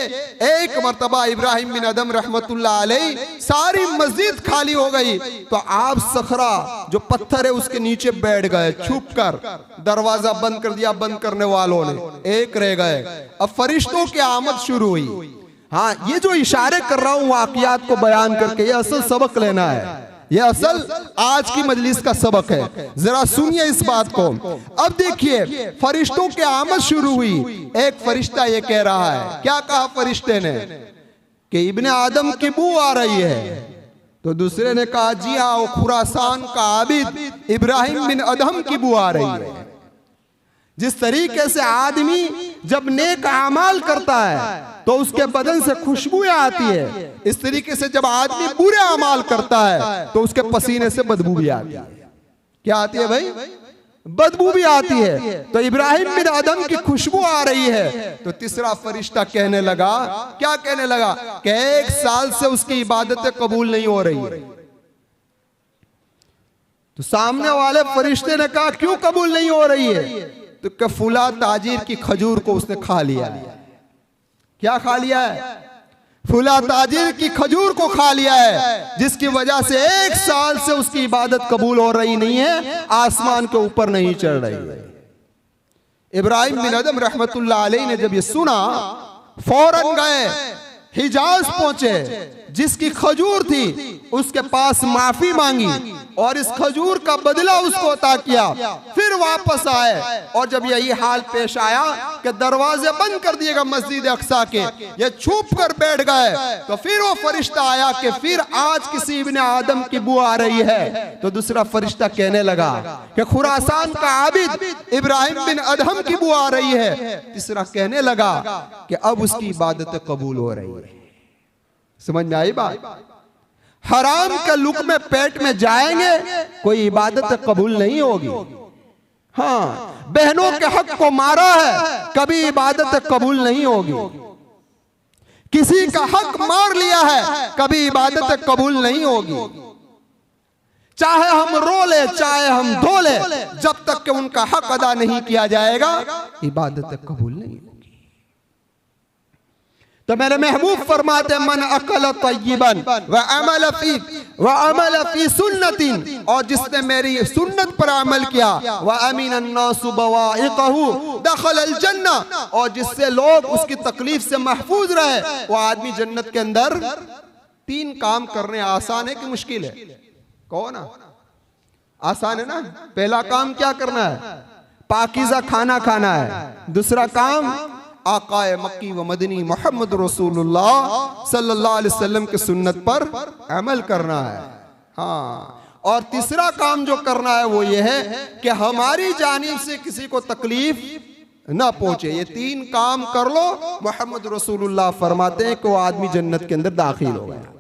एक मर्तबा इब्राहिम बिन अदहम रहमतुल्लाह अलैह सारी मस्जिद खाली हो गई, तो आप सखरा जो पत्थर है उसके नीचे बैठ गए छुप कर। दरवाजा बंद कर दिया बंद करने वालों ने, एक रह गए। अब फरिश्तों की आमद शुरू हुई। हाँ, ये जो इशारे कर रहा हूँ वाक़ियात को बयान करके, ये असल सबक लेना है, ये असल आज की मजलिस का सबक है। जरा सुनिए इस बात को। अब देखिए, फरिश्तों की आमद शुरू हुई। एक फरिश्ता ये कह रहा है, क्या कहा फरिश्ते ने? कि इब्ने आदम की बू आ रही है। तो दूसरे ने कहा, जी हाँ, वो खुरासान का आबिद इब्राहिम बिन अदहम की बू आ रही है। जिस तरीके से आदमी जब नेक अमाल करता है तो उसके बदन से खुशबुएं आती है, इस तरीके से जब आदमी बुरे अमाल करता है तो उसके पसीने से बदबू भी आती है। क्या आती है भाई? बदबू भी आती है। तो इब्राहिम बिन अदहम की खुशबू आ रही है। तो तीसरा फरिश्ता कहने लगा, क्या कहने लगा? कि 1 साल से उसकी इबादतें कबूल नहीं हो रही है। तो सामने वाले फरिश्ते ने कहा, क्यों कबूल नहीं हो रही है? तो कफूला ताजिर की खजूर को उसने खा लिया। क्या खा लिया है? फुला ताजिर की खजूर को खा लिया है, जिसकी वजह से 1 साल से उसकी इबादत कबूल हो रही नहीं है, आसमान के ऊपर नहीं चढ़ रही है। इब्राहिम बिन अदहम रहमतुल्लाह अलैह ने जब ये सुना, फौरन गए, हिजाज पहुंचे, जिसकी खजूर थी उसके पास माफी मांगी और इस खजूर का बदला उसको अता किया। फिर वापस आए और जब यही हाल पेश आया कि दरवाजे बंद कर दिएगा मस्जिद अक्सा के, ये छुप कर बैठ गए, तो फिर वो फरिश्ता आया कि फिर आज किसी इब्ने आदम की बू आ रही है। तो दूसरा फरिश्ता कहने लगा कि खुरासान का आबिद इब्राहिम बिन अदहम की बू आ रही है। तीसरा कहने लगा कि अब उसकी इबादत कबूल हो रही है। समझ में आई बात? हराम के लुक़मे पेट में जाएंगे, कोई इबादत कबूल नहीं होगी। हाँ, बहनों के हक को मारा है, कभी इबादत कबूल नहीं होगी। किसी का हक मार लिया है, कभी इबादत कबूल नहीं होगी। चाहे हम रो ले, चाहे हम धो ले, जब तक कि उनका हक अदा नहीं किया जाएगा, इबादत कबूल नहीं होगी। तो मेरे महबूब फरमाते, मन अकल तय्यिबन व अमल फी सुन्नतिन, और जिसने मेरी सुन्नत पर अमल किया, व अमीन अन्नासु बवाइक़हु दखलल जन्ना, और जिससे लोग उसकी तकलीफ से महफूज रहे, वो आदमी जन्नत के अंदर। 3 काम करने आसान है कि मुश्किल है? कौन है? आसान है ना। पहला काम क्या करना है? पाकीज़ा खाना खाना है। दूसरा काम आकाए मक्की व मदनी मोहम्मद रसूलुल्लाह सल्लल्लाहु अलैहि वसल्लम के सुन्नत पर अमल करना है। हाँ, और तीसरा काम जो करना है वो ये है कि हमारी जानिब से किसी को तकलीफ ना पहुंचे। ये 3 काम कर लो, मोहम्मद रसूलुल्लाह फरमाते हैं कि वो आदमी जन्नत के अंदर दाखिल हो गया।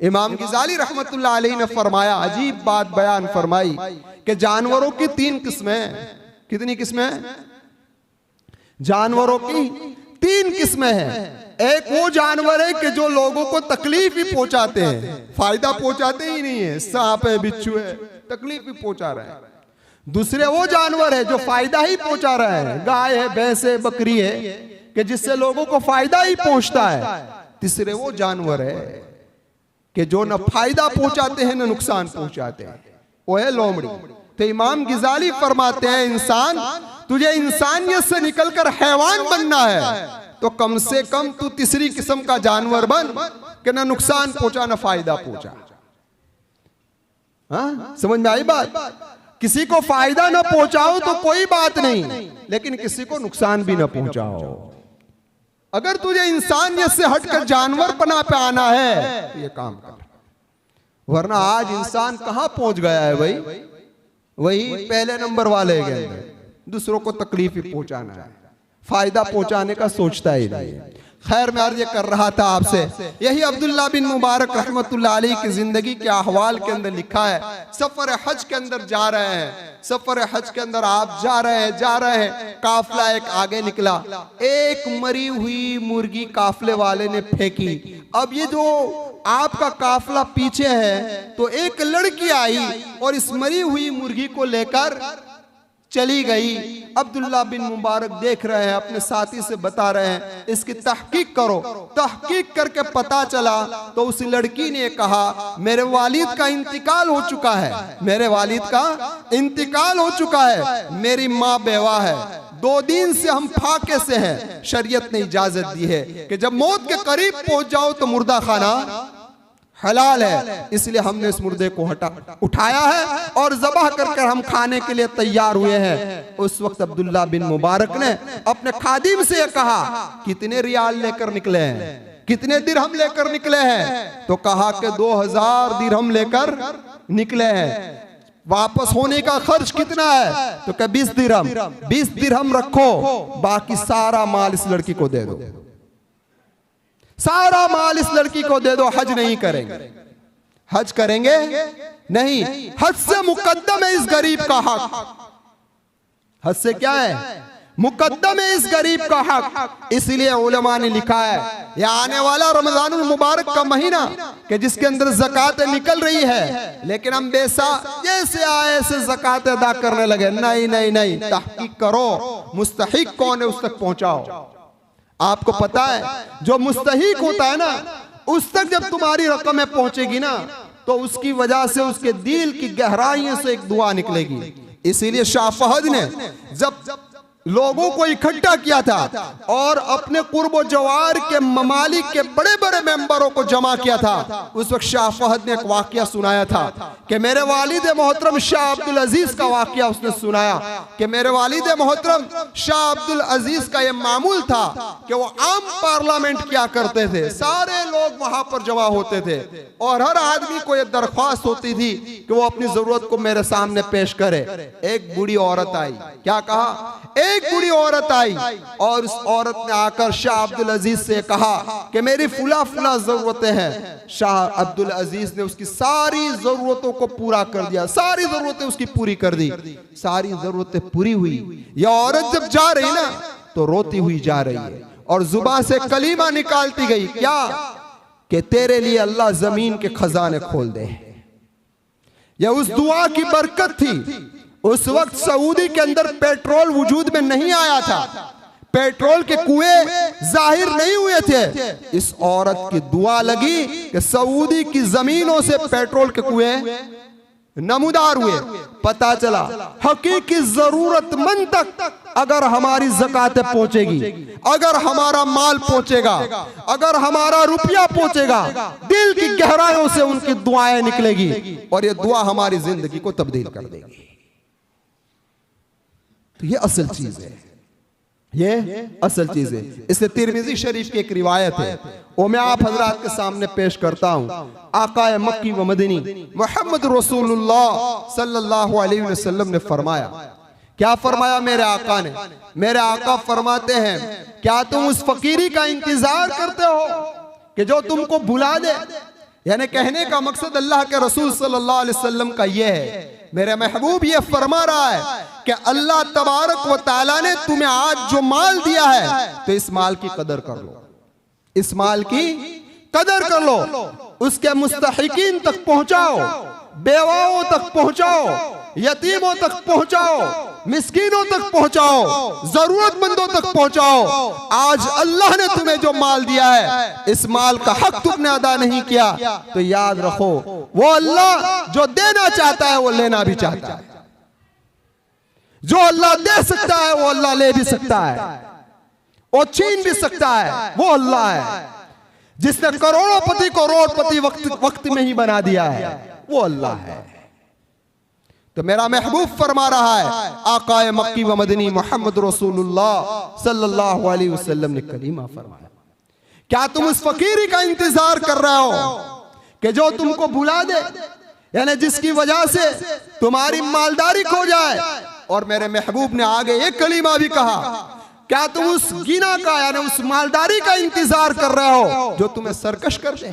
इमाम गिजाली रहमतुल्लाह अलैहि ने फरमाया, अजीब बात बयान फरमाई कि जानवरों की 3 किस्में। कितनी किस्में? जानवरों की 3 किस्में हैं। एक वो जानवर है कि जो लोगों को तकलीफ ही पहुंचाते हैं, फायदा पहुंचाते ही नहीं है। सांप है, बिच्छू है, तकलीफ ही पहुंचा रहे हैं। दूसरे वो जानवर है जो फायदा ही पहुंचा रहे हैं, गाय है, भैंस है, बकरी है, कि जिससे लोगों को फायदा ही पहुंचता है। तीसरे वो जानवर है कि जो न फायदा पहुंचाते हैं न नुकसान पहुंचाते हैं, वो है लोमड़ी। तो इमाम गिजाली फरमाते हैं, इंसान, तुझे इंसानियत से निकलकर हैवान बनना है तो कम से कम तू तीसरी किस्म का जानवर बन कि ना नुकसान पहुंचा ना फायदा पहुंचा। हाँ, समझ में आई बात? किसी को फायदा ना पहुंचाओ तो कोई बात नहीं, लेकिन किसी को नुकसान भी ना पहुंचाओ। अगर तुझे इंसानियत से हटकर जानवर पना पे आना है तो ये काम कर, वरना आज इंसान कहां पहुंच गया है भाई? वही पहले नंबर वाले के अंदर, दूसरों को तकलीफ ही पहुंचाना है, फायदा पहुंचाने का सोचता ही नहीं है। खैर, मैं अर्ज कर रहा था आपसे, यही अब्दुल्ला बिन मुबारक रहमतुल्लाह अलैह की जिंदगी के अहवाल के अंदर लिखा है। सफर हज के अंदर जा रहे हैं, सफर हज के अंदर आप जा रहे हैं, काफिला एक आगे निकला, एक मरी हुई मुर्गी काफिले वाले ने फेंकी। अब ये जो आपका काफिला पीछे है, तो एक लड़की आई और इस मरी हुई मुर्गी को लेकर चली गई। अब्दुल्ला बिन मुबारक देख रहे हैं, अपने साथी से बता रहे हैं, इसकी तहकीक करो। तहकीक करके पता चला तो उस लड़की ने कहा, मेरे वालिद का इंतकाल हो चुका है, मेरे वालिद का इंतकाल हो चुका है, मेरी माँ बेवा है, 2 दिन से हम फाके से हैं। शरीयत ने इजाजत दी है कि जब मौत के करीब पहुंच जाओ तो मुर्दा खाना हलाल है, इसलिए हमने इस मुर्दे को उठाया है और ज़बह करके हम खाने के लिए तैयार हुए हैं। उस वक्त अब्दुल्ला बिन मुबारक ने अपने खादिम से कहा, कितने रियाल लेकर निकले हैं, कितने दिरहम लेकर निकले हैं? तो कहा कि 2000 दिरहम लेकर निकले हैं। वापस होने का खर्च कितना है? तो क्या 20 दिरहम। 20 दिरहम रखो, बाकी सारा माल इस लड़की को दे दो, सारा माल इस लड़की को दे दो। हज नहीं करेंगे, हज करेंगे नहीं, हज से मुकद्दम है इस गरीब का हक। हज से क्या है? मुकद्दम है इस गरीब का हक। इसलिए उलमा ने लिखा है ये आने वाला रमजानुल मुबारक का महीना कि जिसके अंदर ज़कात निकल रही है, लेकिन हम जैसे आए ऐसे ज़कात अदा करने लगे। नहीं नहीं नहीं, तहकीक करो मुस्तहिक कौन है उस तक पहुंचाओ। आपको पता है जो मुस्तहिक होता है ना, उस तक जब तुम्हारी रकमें पहुंचेगी ना, तो उसकी वजह से उसके दिल की गहराइयों से एक दुआ निकलेगी। इसीलिए शाह फहद ने जब लोगों को इकट्ठा किया था और अपने कुर्बो जवार के ममालिक के बड़े बड़े मेंबरों को जमा किया था, उस वक्त शाह फहद ने एक वाकया सुनाया था कि मेरे वालिद मोहतरम शाह अब्दुल अजीज का वाकया उसने सुनाया कि मेरे वालिद मोहतरम शाह अब्दुल अजीज का यह मामूल था कि वो आम पार्लियामेंट किया करते थे। सारे लोग वहां पर जमा होते थे और हर आदमी को यह दरख्वास्त होती थी कि वो अपनी जरूरत को मेरे सामने पेश करे। एक बूढ़ी औरत आई, क्या कहा? एक बूढ़ी औरत आई और उस औरत ने आकर शाह अब्दुल अजीज से कहा कि मेरी फुला फुला जरूरतें हैं। शाह अब्दुल अजीज ने उसकी सारी जरूरतों को पूरा कर दिया, सारी जरूरतें उसकी पूरी कर दी। सारी जरूरतें पूरी हुई। यह औरत जब जा रही ना तो रोती हुई जा रही है और जुबान से कलीमा निकालती गई, क्या? कि तेरे लिए अल्लाह जमीन के खजाने खोल दे। यह उस दुआ की बरकत थी। उस वक्त सऊदी के अंदर पेट्रोल वजूद में नहीं आया था, पेट्रोल के कुएं जाहिर नहीं हुए थे। इस औरत की दुआ लगी कि सऊदी की जमीनों से पेट्रोल के कुएं नमूदार हुए। पता चला हकीकी जरूरतमंद तक अगर हमारी ज़कात पहुंचेगी, अगर हमारा माल पहुंचेगा, अगर हमारा रुपया पहुंचेगा, दिल की गहराइयों से उनकी दुआएं निकलेगी और ये दुआ हमारी जिंदगी को तब्दील कर देगी। तो ये असल चीज है, ये असल चीज है। इससे तिरमिज़ी शरीफ की एक रिवायत है, वो मैं आप हजरात के सामने पेश करता हूं। आका मक्की व मदनी मोहम्मद रसूलुल्लाह सल्लल्लाहु अलैहि वसल्लम ने फरमाया, क्या फरमाया मेरे आका ने? मेरे आका फरमाते हैं, क्या तुम उस फकीरी का इंतजार करते हो कि जो तुमको भुला दे? यानी कहने का मकसद अल्लाह के रसूल सल्लल्लाहु अलैहि वसल्लम का यह है, मेरे महबूब ये फरमा रहा है कि अल्लाह तबारक व तआला ने तुम्हें आज जो माल दिया है तो इस माल की कदर कर लो, इस माल की कदर कर लो, उसके मुस्तहिकीन तक पहुंचाओ, बेवाओं तक पहुंचाओ, यतीमों तक पहुंचाओ, मिस्कीनों तक पहुंचाओ, जरूरतमंदों तक पहुंचाओ। आज अल्लाह ने तुम्हें जो माल दिया है, इस माल का हक तुमने अदा नहीं किया तो याद रखो वो अल्लाह जो देना चाहता है वो लेना भी चाहता है। जो अल्लाह दे सकता है वो अल्लाह ले भी सकता है, वो छीन भी सकता है, वो अल्लाह है। जिसने करोड़ोंपति को करोड़पति वक्त में ही बना दिया है, वो अल्लाह है। तो मेरा महबूब फरमा रहा है, आकाए मक्की व मदनी मोहम्मद रसूलुल्लाह सल्लल्लाहु अलैहि वसल्लम ने कलीमा फरमाया, क्या तुम उस फकीरी का इंतजार कर रहे हो कि जो तुमको भुला दे, यानी जिसकी वजह से तुम्हारी मालदारी खो जाए? और मेरे महबूब ने आगे एक कलीमा भी कहा, क्या तुम उस गिना का यानी उस मालदारी का इंतजार कर रहे हो जो तुम्हें सरकश कर दे?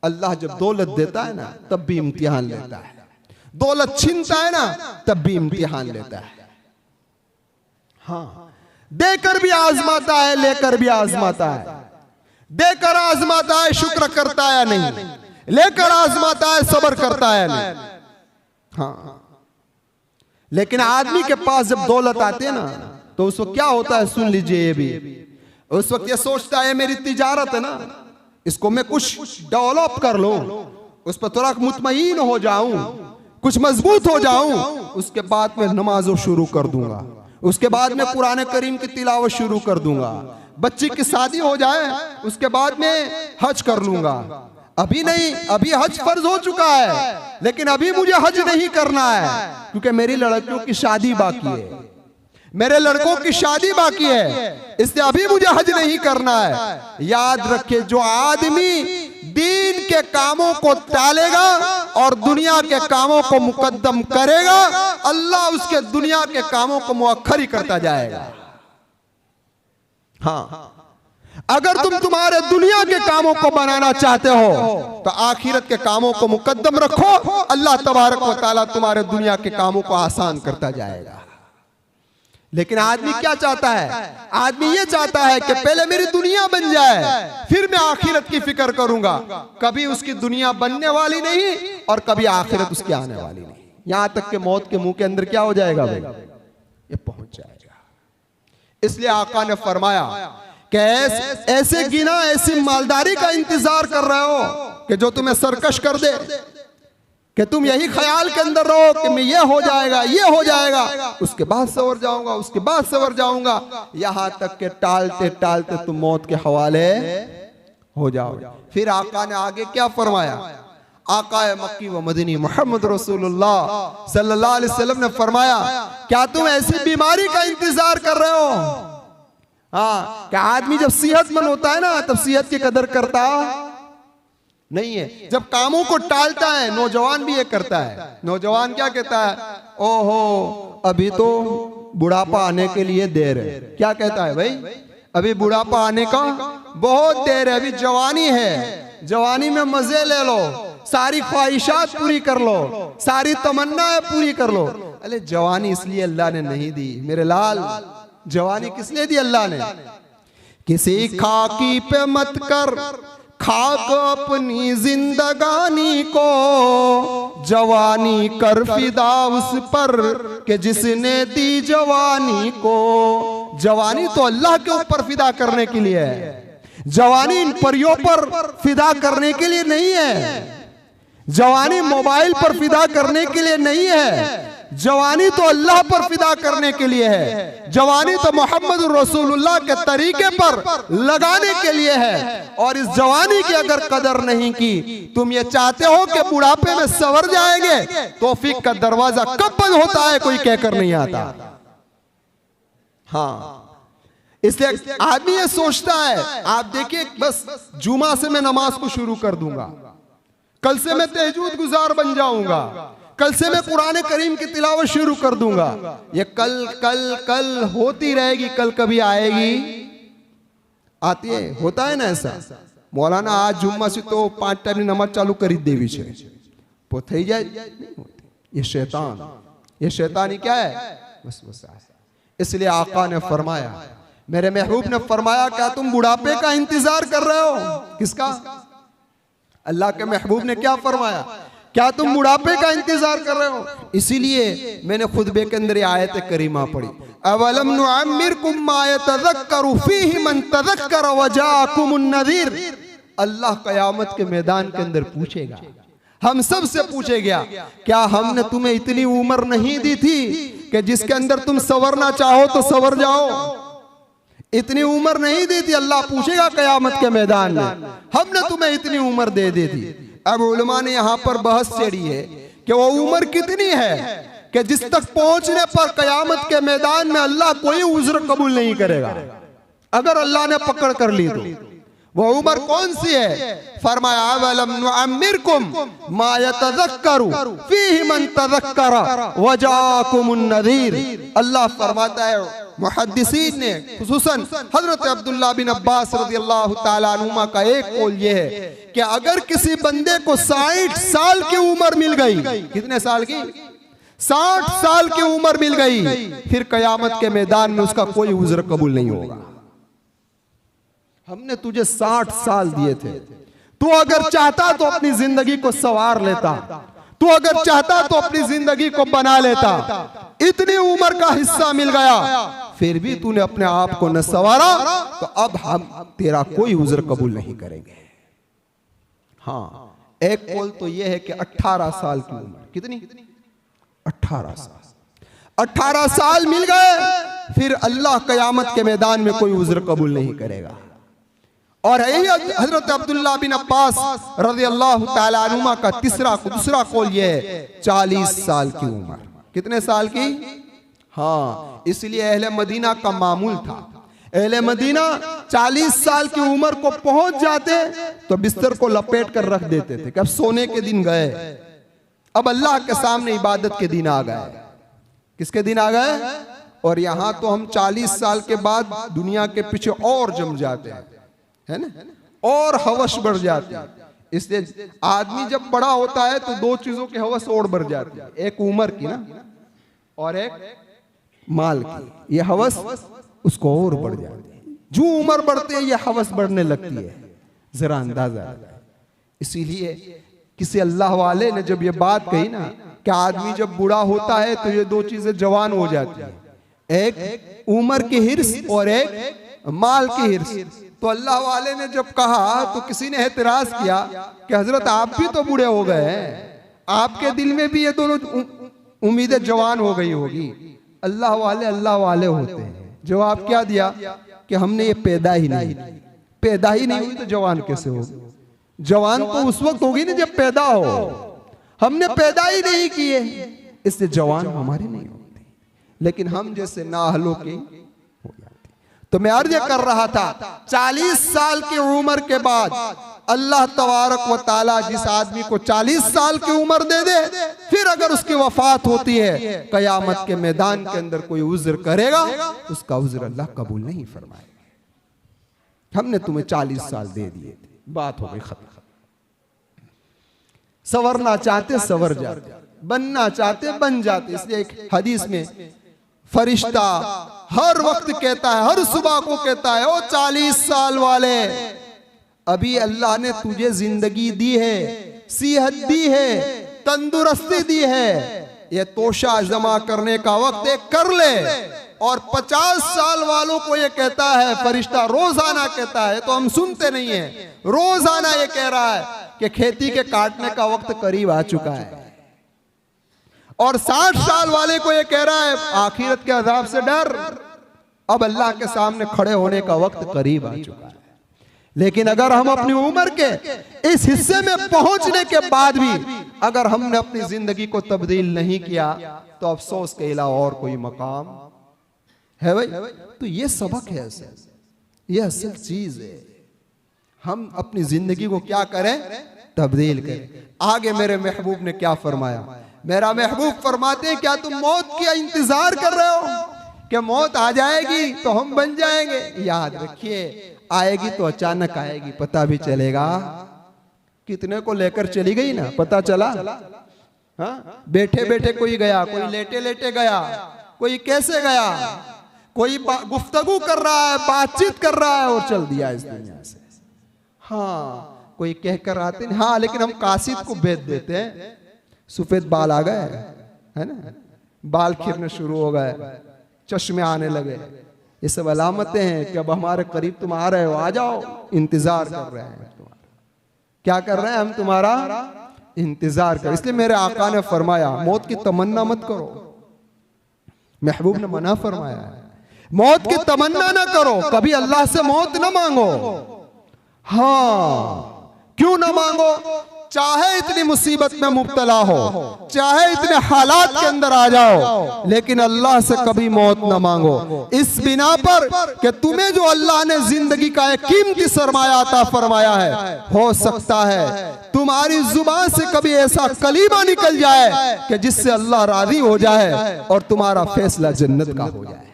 अल्लाह जब दौलत देता है ना तब भी इम्तिहान लेता है, दौलत छीनता है ना तब भी इम्तिहान लेता है। हाँ, देकर भी आजमाता है, लेकर भी आजमाता है। देकर आजमाता है, शुक्र करता है नहीं, लेकर आजमाता है, सब्र करता है नहीं। हाँ, लेकिन आदमी के पास जब दौलत आती है ना तो उस वक्त क्या होता है, सुन लीजिए ये भी, उस वक्त ये सोचता है मेरी तिजारत है ना, इसको मैं कुछ डेवलप कर लूं, उस पर थोड़ा मुतमईन हो जाऊं, कुछ मजबूत हो जाऊं, उसके बाद में नमाज़ों शुरू कर दूंगा, उसके बाद में कुरान करीम की तिलावत शुरू कर दूंगा, बच्ची की शादी हो जाए उसके बाद में हज कर लूंगा। अभी नहीं, अभी हज फर्ज हो चुका है, लेकिन अभी मुझे हज नहीं करना है क्योंकि मेरी लड़कियों की शादी बाकी है, मेरे लड़कों की शादी बाकी है, इसलिए अभी मुझे हज नहीं करना है। याद रखे, जो आदमी दीन के कामों को टालेगा और दुनिया के कामों को मुकद्दम करेगा, अल्लाह उसके दुनिया के कामों को मुअख्खर ही करता जाएगा। हाँ, अगर तुम तुम्हारे दुनिया के कामों को बनाना चाहते हो तो आखिरत के कामों को मुकद्दम रखो, अल्लाह तबारक व तआला तुम्हारे दुनिया के कामों को आसान करता जाएगा। लेकिन आदमी क्या चाहता है? आदमी ये चाहता है कि पहले मेरी दुनिया बन जाए, फिर मैं आखिरत की फिक्र करूंगा। कभी उसकी दुनिया बनने वाली नहीं और कभी आखिरत उसकी आने वाली नहीं। यहां तक कि मौत के मुंह के अंदर क्या हो जाएगा भाई? ये पहुंच जाएगा। इसलिए आका ने फरमाया कि ऐसे गिना, ऐसी मालदारी का इंतजार कर रहे हो कि जो तुम्हें सरकश कर दे, कि तुम यही ख्याल के अंदर रहो कि मैं ये हो जाएगा, ये हो जाएगा, उसके बाद सवर जाऊंगा, उसके बाद सवर जाऊंगा, यहां तक के टालते टालते तुम मौत के हवाले हो जाओ। फिर आका ने आगे क्या फरमाया? आका मक्की व मदनी मोहम्मद रसूलुल्लाह सल्लल्लाहु अलैहि वसल्लम ने फरमाया, क्या तुम ऐसी बीमारी का इंतजार कर रहे हो? हाँ, क्या आदमी जब सेहतमंद होता है ना, तब सेहत की कदर करता नहीं है। जब कामों को टालता है, नौजवान भी ये करता है। नौजवान क्या कहता है? ओहो, अभी तो बुढ़ापा आने के लिए देर है। क्या कहता है भाई? अभी बुढ़ापा आने का बहुत देर है, अभी जवानी है, जवानी में मजे ले लो, सारी ख्वाहिशात पूरी कर लो, सारी तमन्नाएं पूरी कर लो। अरे जवानी इसलिए अल्लाह ने नहीं दी मेरे लाल, जवानी किस लिए दी अल्लाह ने? किसी खाकी पे मत कर खाक अपनी जिंदगानी को, जवानी कर फिदा उस पर कि जिसने दी जवानी को। जवानी तो अल्लाह के ऊपर फिदा करने के लिए है, जवानी इन परियों पर फिदा करने के लिए नहीं है, जवानी मोबाइल पर फिदा करने के लिए नहीं है, जवानी तो अल्लाह पर फिदा करने के लिए है, जवानी तो मोहम्मद रसूलुल्लाह के तरीके पर लगाने के लिए है। और इस जवानी की अगर कदर नहीं की, तुम ये चाहते हो कि बुढ़ापे में सवर जाएंगे, तौफीक का दरवाजा कब बंद होता है कोई कहकर नहीं आता। हाँ, इसलिए आदमी ये सोचता है, आप देखिए बस जुमा से मैं नमाज को शुरू कर दूंगा, कल से मैं तहज्जुद गुजार बन जाऊंगा, कल से मैं कुरान करीम की तिलावत शुरू कर दूंगा। ये कल कल कल होती रहेगी, कल कभी आएगी? आती है, होता है ना ऐसा। मौलाना आज जुम्मा से तो 5 टाइम नमाज चालू करी देवी छे, वो थई जाए नहीं होती। ये शैतान, ये शैतानी क्या है? बस। इसलिए आका ने फरमाया, मेरे महबूब ने फरमाया, क्या तुम बुढ़ापे का इंतजार कर रहे हो? किसका? अल्लाह के महबूब ने क्या फरमाया? क्या तुम बुढ़ापे का इंतजार कर रहे हो? इसीलिए मैंने खुतबे के अंदर आयत करीमा पढ़ी, अवलम नुअम्मिरकुम मा यतज़क्करु फीहि मन तज़क्कर वजाअकुमुन नज़ीर। अल्लाह क़यामत के मैदान के अंदर पूछेगा, हम सब से पूछेगा, क्या हमने तुम्हें इतनी उम्र नहीं दी थी कि जिसके अंदर तुम सवरना चाहो तो सवर जाओ? इतनी उम्र नहीं दी थी। अल्लाह पूछेगा क़यामत के मैदान में, हमने तुम्हें इतनी उम्र दे दी थी। अब उलमा ने यहाँ पर बहस छेड़ी है कि वो उम्र कितनी है कि जिस तक पहुंचने पर क़यामत के मैदान में अल्लाह कोई उज़्र कबूल नहीं करेगा। अगर अल्लाह ने पकड़ कर ली तो वो उम्र कौन सी है? फरमाया, अवलम नुअम्मिरकुम मा यतज़क्करु फीहि मन तज़क्कर वजाअकुमुन नज़ीर। अल्लाह फरमाता है, मुहद्दिसीन ने खुसूसन हजरत अब्दुल्लाह बिन अब्बास रज़ियल्लाहु ताला अन्हुमा का एक कौल ये है कि अगर किसी बंदे को 60 साल की उम्र मिल गई, कितने साल की? 60 साल की उम्र मिल गई, फिर क़यामत के मैदान में उसका कोई उज़्र कबूल नहीं होगा। हमने तुझे 60 साल दिए थे, तू अगर चाहता तो अपनी जिंदगी को संवार लेता, तू अगर चाहता तो अपनी जिंदगी को बना लेता। इतनी उम्र का हिस्सा मिल गया, फिर भी तूने अपने आप को न संवारा, तो अब हम तेरा कोई उज़्र कबूल नहीं करेंगे। हाँ, एक कौल तो यह है कि 18 साल की उम्र, कितनी? 18 साल। 18 साल मिल गए, फिर अल्लाह क़यामत के मैदान में कोई उज़्र कबूल नहीं करेगा। और यही हजरत अब्दुल्लाह बिन अब्बास रज़ियल्लाहु ताला अन्हुमा का दूसरा कौल ये है, 40 साल की उम्र। कितने साल की? हाँ, इसलिए अहले मदीना का मामूल था, अहले मदीना 40 साल की उम्र को पहुंच जाते तो बिस्तर को लपेट कर रख देते थे कि अब सोने के दिन गए, अब अल्लाह के सामने इबादत के दिन आ गए। किसके दिन आ गए? और यहां तो हम 40 साल के बाद दुनिया के पीछे और जम जाते हैं, है ना, और हवस बढ़ जाती है। इसलिए आदमी जब बड़ा होता है तो 2 चीजों की हवस और बढ़ जाती है, एक उम्र की ना, और एक माल की, ये हवस उसको और बढ़ जाती है। जो उम्र बढ़ती है ये हवस बढ़ने लगती है, जरा अंदाजा। इसीलिए किसी अल्लाह वाले ने जब ये बात कही ना कि आदमी जब बूढ़ा होता है तो ये दो चीजें जवान हो जाती है, एक उम्र की हिर्स और एक माल की हिर्स। तो अल्लाह वाले ने जब कहा तो किसी ने एतराज किया कि हजरत आप भी तो बूढ़े हो गए हैं, आपके दिल में भी ये दोनों उम्मीदें जवान हो गई होगी। अल्लाह वाले होते हैं। जवाब क्या दिया कि हमने ये पैदा ही नहीं हुई तो जवान कैसे होगी? जवान तो उस वक्त होगी ना जब पैदा हो, हमने पैदा ही नहीं किए, इससे जवान हमारे नहीं होते, लेकिन हम जैसे नाअहलों की हो जाती। तो मैं अर्ज कर रहा था 40 साल की उम्र के बाद अल्लाह तबारक व तआला जिस आदमी को 40 साल की उम्र दे दे, फिर अगर उसकी वफात होती है कयामत के मैदान के अंदर कोई उज्र करेगा, उसका उज्र अल्लाह कबूल नहीं फरमाएगा। हमने तुम्हें 40 साल दे दिए थे, बात हो गई खत्म। सवरना चाहते सवर जाते, बनना चाहते बन जाते। इसलिए एक हदीस में फरिश्ता हर वक्त कहता है, हर सुबह को कहता है, ओ 40 साल वाले, अभी अल्लाह ने तुझे जिंदगी दी है, सेहत दी है, तंदुरुस्ती दी है, ये तोशा जमा करने का वक्त है, कर ले। और 50 साल वालों को ये कहता है फरिश्ता, रोजाना कहता है, तो हम सुनते नहीं है, रोजाना ये कह रहा है कि खेती के काटने का वक्त करीब आ चुका है। और 60 साल वाले को ये कह रहा है आखिरत के अजाब से डर, अब अल्लाह के सामने खड़े होने का वक्त करीब आ चुका है। लेकिन अगर हम अपनी उम्र के इस हिस्से में पहुंचने के बाद भी अगर हमने अपनी जिंदगी को तब्दील नहीं किया तो अफसोस के अलावा और कोई मकाम है भाई। तो ये सबक है, ये असल चीज है। हम अपनी जिंदगी को क्या करें? तब्दील करें। आगे मेरे महबूब ने क्या फरमाया? मेरा महबूब फरमाते हैं, क्या तुम मौत का इंतजार कर रहे हो कि मौत आ जाएगी तो हम बन जाएंगे? याद रखिए, आएगी तो अचानक आएगी, पता भी चलेगा। कितने को लेकर चली गई ना, पता चला? हाँ, बैठे बैठे कोई गया, कोई लेटे लेटे गया, कोई कैसे गया, कोई गुफ्तगू कर रहा है, बातचीत कर रहा है और चल दिया इस दुनिया से। हाँ, कोई कहकर आते नहीं, हाँ लेकिन हम कासिद को भेज देते हैं, सफेद बाल आ गए, है ना, बाल खिरने शुरू हो गए, चश्मे आने लगे, ये सब अलामतें हैं कि अब हमारे करीब तुम आ रहे हो, आ जाओ, इंतजार कर रहे हैं तुम्हारा। क्या कर रहे हैं हम? तुम्हारा इंतजार कर। इसलिए मेरे आका ने फरमाया मौत की तमन्ना मत करो। महबूब ने मना फरमाया है, मौत की तमन्ना ना करो, कभी अल्लाह से मौत ना मांगो। हाँ, क्यों ना मांगो? चाहे इतनी मुसीबत में मुब्तला हो, चाहे इतने हालात के अंदर आ जाओ, लेकिन अल्लाह से कभी मौत ना मांगो। इस बिना पर कि तुम्हें जो अल्लाह ने जिंदगी का एक कीमती सरमाया अता फरमाया है, हो सकता है तुम्हारी जुबान से कभी ऐसा कलीमा निकल जाए कि जिससे अल्लाह राजी हो जाए और तुम्हारा फैसला जन्नत का हो जाए।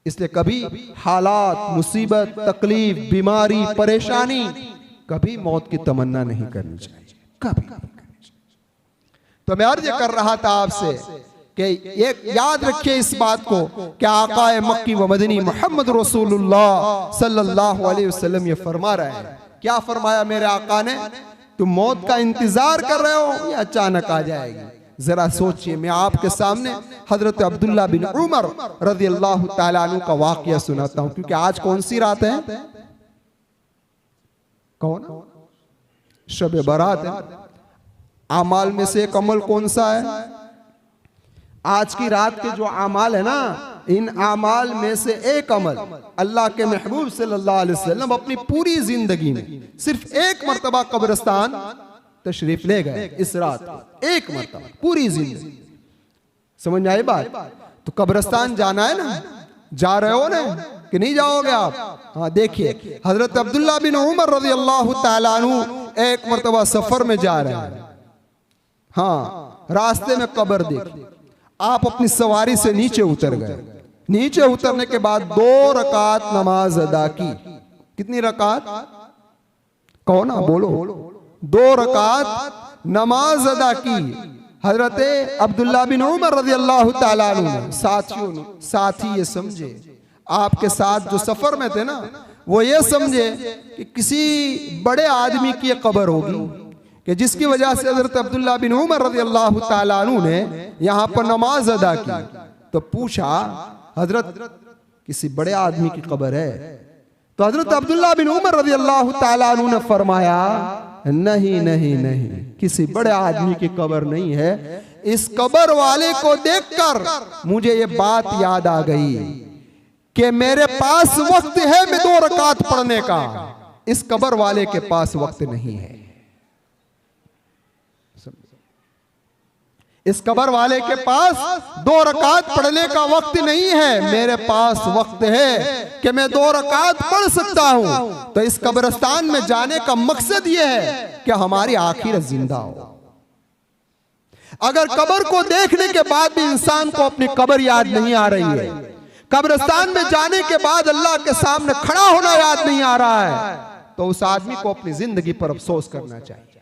इसलिए कभी हालात, मुसीबत, तकलीफ, बीमारी, परेशानी, कभी मौत की तमन्ना नहीं करनी चाहिए, कभी नहीं करनी चाहिए। तो मैं अर्ज कर रहा था आपसे कि एक याद रखिए इस बात को कि आकाए मक्की व मदनी मोहम्मद रसूलुल्लाह सल्लल्लाहु अलैहि वसल्लम ये फरमा रहे हैं। क्या फरमाया मेरे आका ने? तुम मौत का इंतजार कर रहे हो या अचानक आ जाएगी? जरा सोचिए। मैं आपके सामने हजरत अब्दुल्ला बिन उमर रज़ियल्लाहु ताला अन्हु का वाक़या सुनाता हूं, क्योंकि आज कौन सी रात है? कौन? शब बारात है। आमाल में से एक अमल कौन सा है? आज की रात के जो आमाल है ना, इन आमाल में से एक अमल अल्लाह के महबूब सल्लल्लाहु अलैहि वसल्लम अपनी पूरी जिंदगी में सिर्फ एक मर्तबा कब्रिस्तान तशरीफ ले गए। इस रात को एक मर्तबा पूरी जिंदगी। समझ में आई बात? तो कब्रिस्तान जाना है ना, जा रहे हो ना कि नहीं जाओगे आप? हाँ, देखिए हजरत अब्दुल्ला बिन उमर रज़ियल्लाहु ताला अन्हु एक मर्तबा सफर में जा रहे हैं। हाँ, रास्ते में कब्र देखी, आप अपनी सवारी से नीचे उतर गए। नीचे उतरने के बाद 2 रकात नमाज अदा की। कितनी रकात? कौन? बोलो। 2 रकात नमाज अदा की। हजरत अब्दुल्ला बिन उमर रज़ियल्लाहु ताला अन्हु साथी ये समझे, आपके साथ जो सफर में थे ना, वो ये समझे कि किसी बड़े आदमी की कब्र होगी, कि जिसकी वजह से हजरत अब्दुल्ला बिन उमर रज़ियल्लाहु ताला अन्हु ने यहाँ पर नमाज अदा की। तो पूछा, हजरत किसी बड़े आदमी की कब्र है? तो हजरत अब्दुल्ला बिन उमर रज़ियल्लाहु ताला अन्हु ने फरमाया, नहीं नहीं नहीं, किसी बड़े आदमी की कब्र नहीं है। इस कब्र वाले को देखकर मुझे ये बात याद आ गई कि मेरे पास वक्त है मैं 2 रकात पढ़ने का, इस कब्र वाले के पास वक्त नहीं है। इस कब्र वाले के पास 2 रकात पढ़ने का वक्त नहीं है, मेरे पास वक्त है कि मैं 2 रकात पढ़ सकता हूं। तो इस कब्रिस्तान में जाने का मकसद यह है कि हमारी आखिरत जिंदा हो। अगर कब्र को देखने के बाद भी इंसान को अपनी कब्र याद नहीं आ रही है, कब्रिस्तान में जाने के बाद अल्लाह के सामने खड़ा होना याद नहीं आ रहा है, तो उस आदमी को अपनी जिंदगी पर अफसोस करना चाहिए।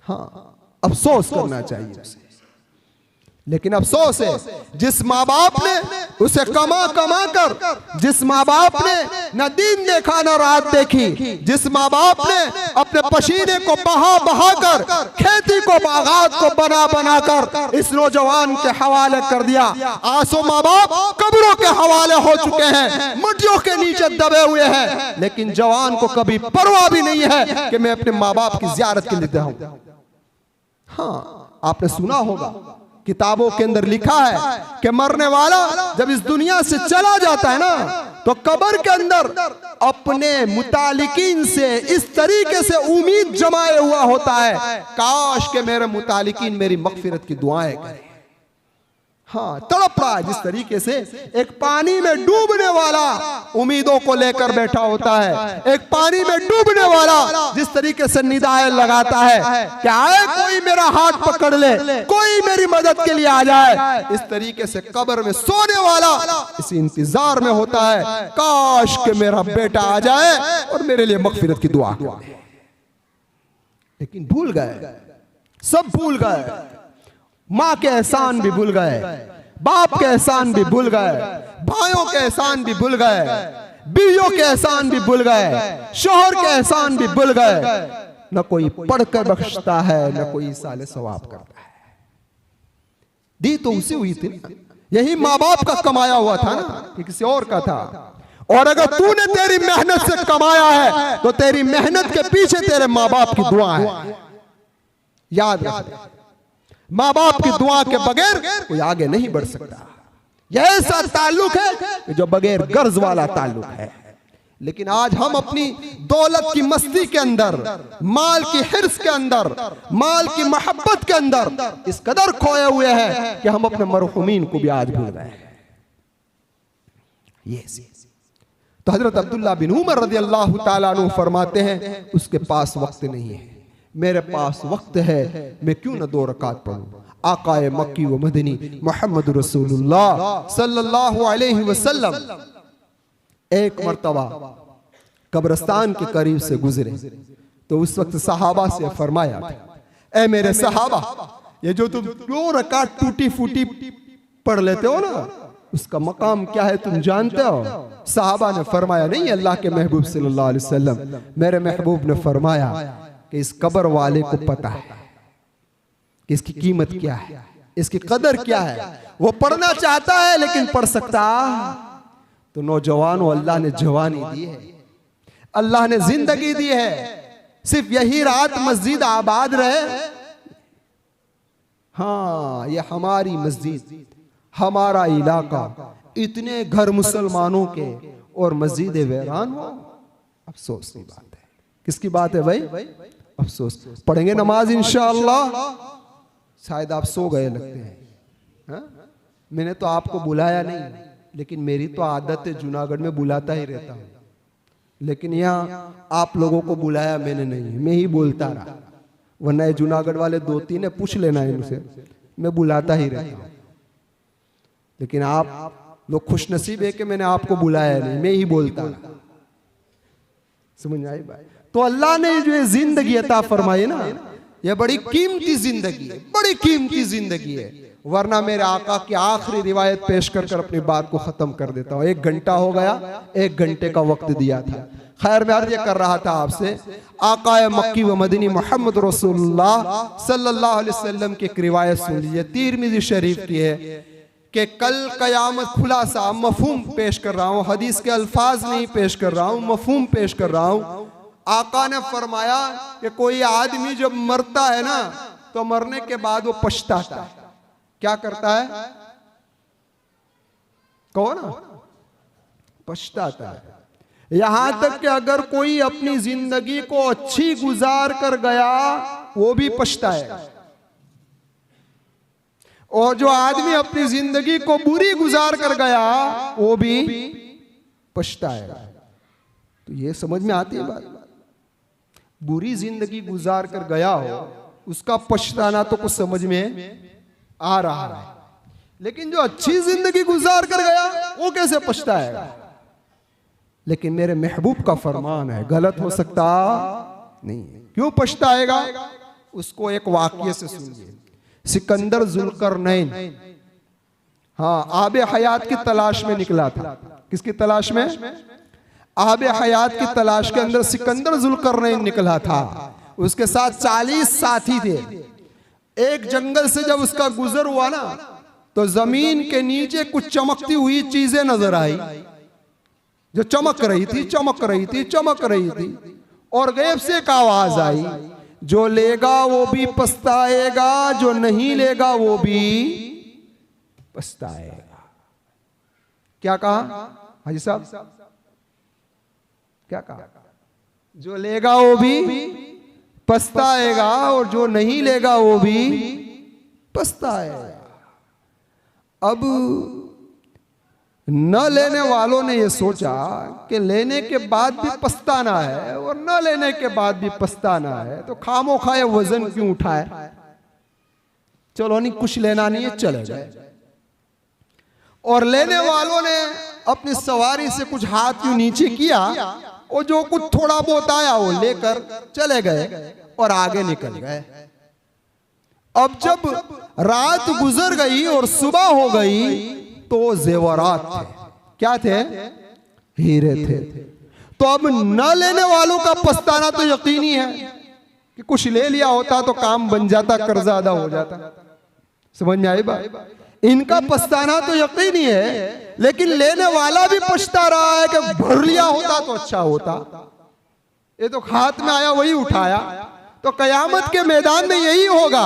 हाँ, अफसोस करना चाहिए उसे। लेकिन अफसोस है जिस माँ बाप ने उसे कमा कमा कर, जिस माँ बाप ने न दिन देखा न रात देखी, जिस माँ बाप ने अपने पसीने को बहा बहा कर, खेती को बागात को बना बना कर इस नौजवान के हवाले कर दिया। आसो माँ बाप कब्रों के हवाले हो चुके हैं, मटियों के नीचे दबे हुए हैं, लेकिन जवान को कभी परवाह भी नहीं है कि मैं अपने माँ बाप की जियारत के लिए जाऊं। हाँ, आपने सुना होगा, किताबों के अंदर लिखा है कि मरने वाला जब इस दुनिया से चला जाता है ना, तो कब्र के अंदर अपने मुतालिकीन से इस तरीके से उम्मीद जमाए हुआ होता है, काश के मेरे मुतालिकीन मेरी मगफिरत की दुआएं करें। हाँ, तड़प रहा है जिस तरीके से एक पानी में डूबने वाला उम्मीदों को लेकर बैठा होता है, एक पानी में डूबने वाला जिस तरीके से निदाएं लगाता है कि आए कोई मेरा हाथ पकड़ ले, कोई मेरी मदद के लिए आ जाए, इस तरीके से कब्र में सोने वाला इस इंतजार में होता है, काश के मेरा बेटा आ जाए और मेरे लिए मगफिरत की दुआ करे। लेकिन भूल गए, सब भूल गए, माँ के एहसान भी भूल गए, बाप के एहसान भी भूल गए, भाइयों के एहसान भी भूल गए, बीवियों के एहसान भी भूल गए, शोहर के एहसान भी भूल गए। न कोई पढ़कर बख्शता है, न कोई साले सवाब करता है। दी तो उसे हुई थी ना, यही माँ बाप का कमाया हुआ था ना, कि किसी और का था। और अगर तूने तेरी मेहनत से कमाया है तो तेरी मेहनत के पीछे तेरे माँ बाप की दुआ है, याद रख। माँ बाप की दुआ के बगैर कोई आगे नहीं बढ़ सकता। यह ऐसा ताल्लुक है जो बगैर गर्ज वाला ताल्लुक है। लेकिन आज हम अपनी दौलत की मस्ती के अंदर, माल की हिर्स के अंदर, माल की मोहब्बत के अंदर इस कदर खोए हुए हैं कि हम अपने मरहुमीन को भी आज भूल गए। ये तो हजरत अब्दुल्ला बिन उमर रज़ियल्लाहु ताला अन्हु फरमाते हैं, उसके पास वक्त नहीं है, मेरे पास वक्त है, मैं क्यों न 2 रकात पढ़ूं। आकाए मक्की व मदनी मोहम्मद रसूलुल्लाह सल्लल्लाहु अलैहि वसल्लम एक मर्तबा कब्रिस्तान के करीब से गुजरे, तो उस वक्त सहाबा से फरमाया, ऐ मेरे सहाबा, ये जो तुम 2 रकात टूटी फूटी पढ़ लेते हो ना, उसका मकाम क्या है तुम जानते हो? सहाबा ने फरमाया, नहीं अल्लाह के महबूब सल्लल्लाहु अलैहि वसल्लम, मेरे महबूब ने फरमाया कि इस कब्र वाले को पता है कि इसकी कीमत क्या है, इसकी कदर क्या है। वो पढ़ना चाहता है लेकिन पढ़ सकता। तो नौजवानों, अल्लाह ने जवानी दी है, अल्लाह ने जिंदगी दी है, सिर्फ यही रात मस्जिद आबाद रहे। हाँ, ये हमारी मस्जिद, हमारा इलाका, इतने घर मुसलमानों के और मस्जिद वीरान हो। अफसोस की बात है। किसकी बात है भाई? अफसोस। पढ़ेंगे नमाज इंशाअल्लाह। शायद आप सो गए लगते हैं। हा? मैंने तो आपको बुलाया नहीं, लेकिन मेरी तो आदत है जूनागढ़ में बुलाता ही रहता हूँ, लेकिन यहाँ आप लोगों को बुलाया मैंने नहीं, मैं ही बोलता रहा। वरना जूनागढ़ वाले 2-3 है, पूछ लेना इनसे, मैं बुलाता ही रहता हूँ। लेकिन आप लोग खुश नसीब है कि मैंने आपको बुलाया नहीं, मैं ही बोलता रहा। समझ आई बात? तो अल्लाह ने जो जिंदगी अता फरमाई ना, ये बड़ी कीमती जिंदगी है, बड़ी कीमती जिंदगी है। वरना मेरे आका की आखिरी रिवायत पेश कर अपनी बात को खत्म कर देता हूँ। 1 घंटा हो गया, 1 घंटे का वक्त दिया था। खैर मैं अर्ज कर रहा था आपसे, आकाए मक्की व मदनी मोहम्मद रसूलुल्लाह सल्लल्लाहु अलैहि वसल्लम की एक रिवायत सुन लीजिए, तिरमिज़ी शरीफ की है कि कल कयामत, खुलासा मफहूम पेश कर रहा हूँ, हदीस के अल्फाज नहीं पेश कर रहा हूँ, मफहूम पेश कर रहा हूँ। आका ने फरमाया कि कोई आदमी जब मरता है ना तो मरने के बाद वो पछताता है। क्या करता है? कहो ना, पछताता है। यहां तक कि अगर कोई अपनी जिंदगी को अच्छी गुजार कर गया वो भी पछताएगा, और जो आदमी अपनी जिंदगी को बुरी गुजार कर गया वो भी पछताएगा। तो ये समझ में आती है बात? बुरी जिंदगी गुजार कर गया हो उसका पछताना तो कुछ समझ में आ रहा है, लेकिन जो अच्छी जिंदगी गुजार कर गया वो कैसे पछताएगा? लेकिन मेरे महबूब का फरमान है, गलत हो सकता नहीं। क्यों पछताएगा? उसको एक वाकये से सुनिए। सिकंदर जुल्करनैन, हाँ, आबे हयात की तलाश में निकला था। किसकी तलाश में? आबे हयात की तलाश के अंदर सिकंदर जुल्करनैन निकला था। उसके साथ 40 साथी थे। एक जंगल से जब उसका गुजर हुआ ना तो जमीन के नीचे कुछ चमकती हुई चीजें नजर आई, जो चमक रही थी, चमक रही थी, चमक रही थी। और गैब से एक आवाज आई, जो लेगा वो भी पछताएगा, जो नहीं लेगा वो भी पछताएगा। क्या कहा हाजी साहब? क्या कहा? जो लेगा वो भी पछताएगा और जो नहीं लेगा वो भी पछताएगा। अब न लेने वालों ने ये सोचा कि लेने के बाद भी पछताना है और न लेने के बाद भी पछताना है, तो खामो खाए वजन क्यों उठाए, चलो नहीं कुछ लेना नहीं है, चले गए। और लेने वालों ने अपनी सवारी से कुछ हाथ यूं नीचे किया और जो कुछ थोड़ा बहुत आया वो लेकर चले गए और आगे निकल गए। अब जब रात गुजर गई और सुबह हो गई तो जेवरात थे। क्या थे? हीरे थे। तो अब न लेने वालों का पछताना तो यकीनी है कि कुछ ले लिया होता तो काम बन जाता, कर्जा अदा हो जाता। समझ में आई बात? इनका पछताना तो यकीनी है, लेकिन लेने वाला भी पछता रहा है कि भर लिया होता तो अच्छा होता, ये तो हाथ में आया वही उठाया। तो कयामत के मैदान में यही होगा,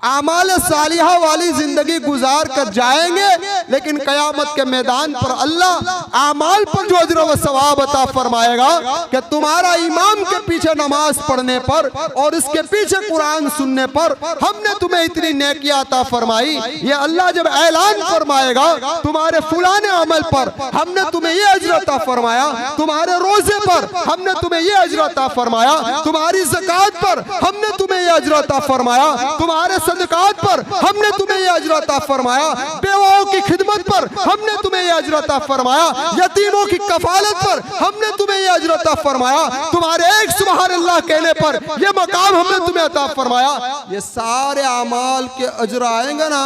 आमाल सालिहा वाली जिंदगी गुजार कर जाएंगे, लेकिन कयामत के मैदान पर अल्लाह आमाल पर जो अजर व सवाब अता फरमाएगा कि तुम्हारा इमाम के पीछे नमाज पढ़ने पर और इसके पीछे कुरान सुनने पर हमने तुम्हें इतनी नेकियां अता फरमाई। ये अल्लाह जब ऐलान फरमाएगा तुम्हारे फुलाने अमल पर हमने तुम्हें ये अजर अता फरमाया, तुम्हारे रोजे पर हमने तुम्हें ये अजर अता फरमाया, तुम्हारी ज़कात पर हमने तुम्हें ये अजर अता फरमाया, तुम्हारे सदकात पर हमने तुम्हें ये अजर अता फरमाया, बेवाओं की खिदमत पर हमने तुम्हें ये अजर अता फरमाया, यतीमों की कफालत पर हमने तुम्हें ये अजर अता फरमाया, तुम्हारे एक सुभान अल्लाह कहने पर ये मकाम हमने तुम्हें अता फरमाया। ये सारे अमाल के अजर आएंगे ना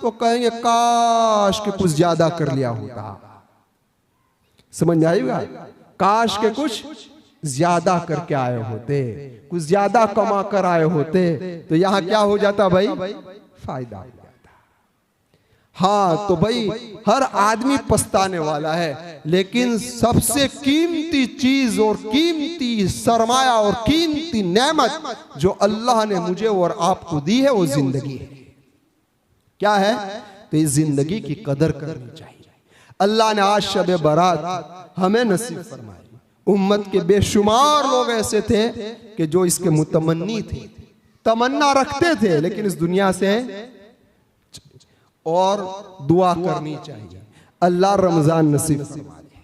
तो कहेंगे काश के कुछ ज्यादा कर लिया होता। समझ में आएगा? काश के कुछ ज्यादा करके आए होते, कुछ ज्यादा कमा कर आए होते, तो यहां क्या हो जाता भाई? फायदा हो जाता। हाँ तो भाई हर आदमी पछताने वाला है, लेकिन सबसे कीमती चीज और कीमती सरमाया और कीमती नेमत जो अल्लाह ने मुझे और आपको दी है वो जिंदगी है। क्या है? तो इस जिंदगी की कदर करनी चाहिए। अल्लाह ने आज शब बारात हमें नसीब फरमाई। उम्मत के बेशुमार लोग ऐसे थे कि जो इसके मुतमन्नी थे, तमन्ना रखते थे, लेकिन इस दुनिया से और दुआ करनी चाहिए अल्लाह रमजान नसीब फरमा दे,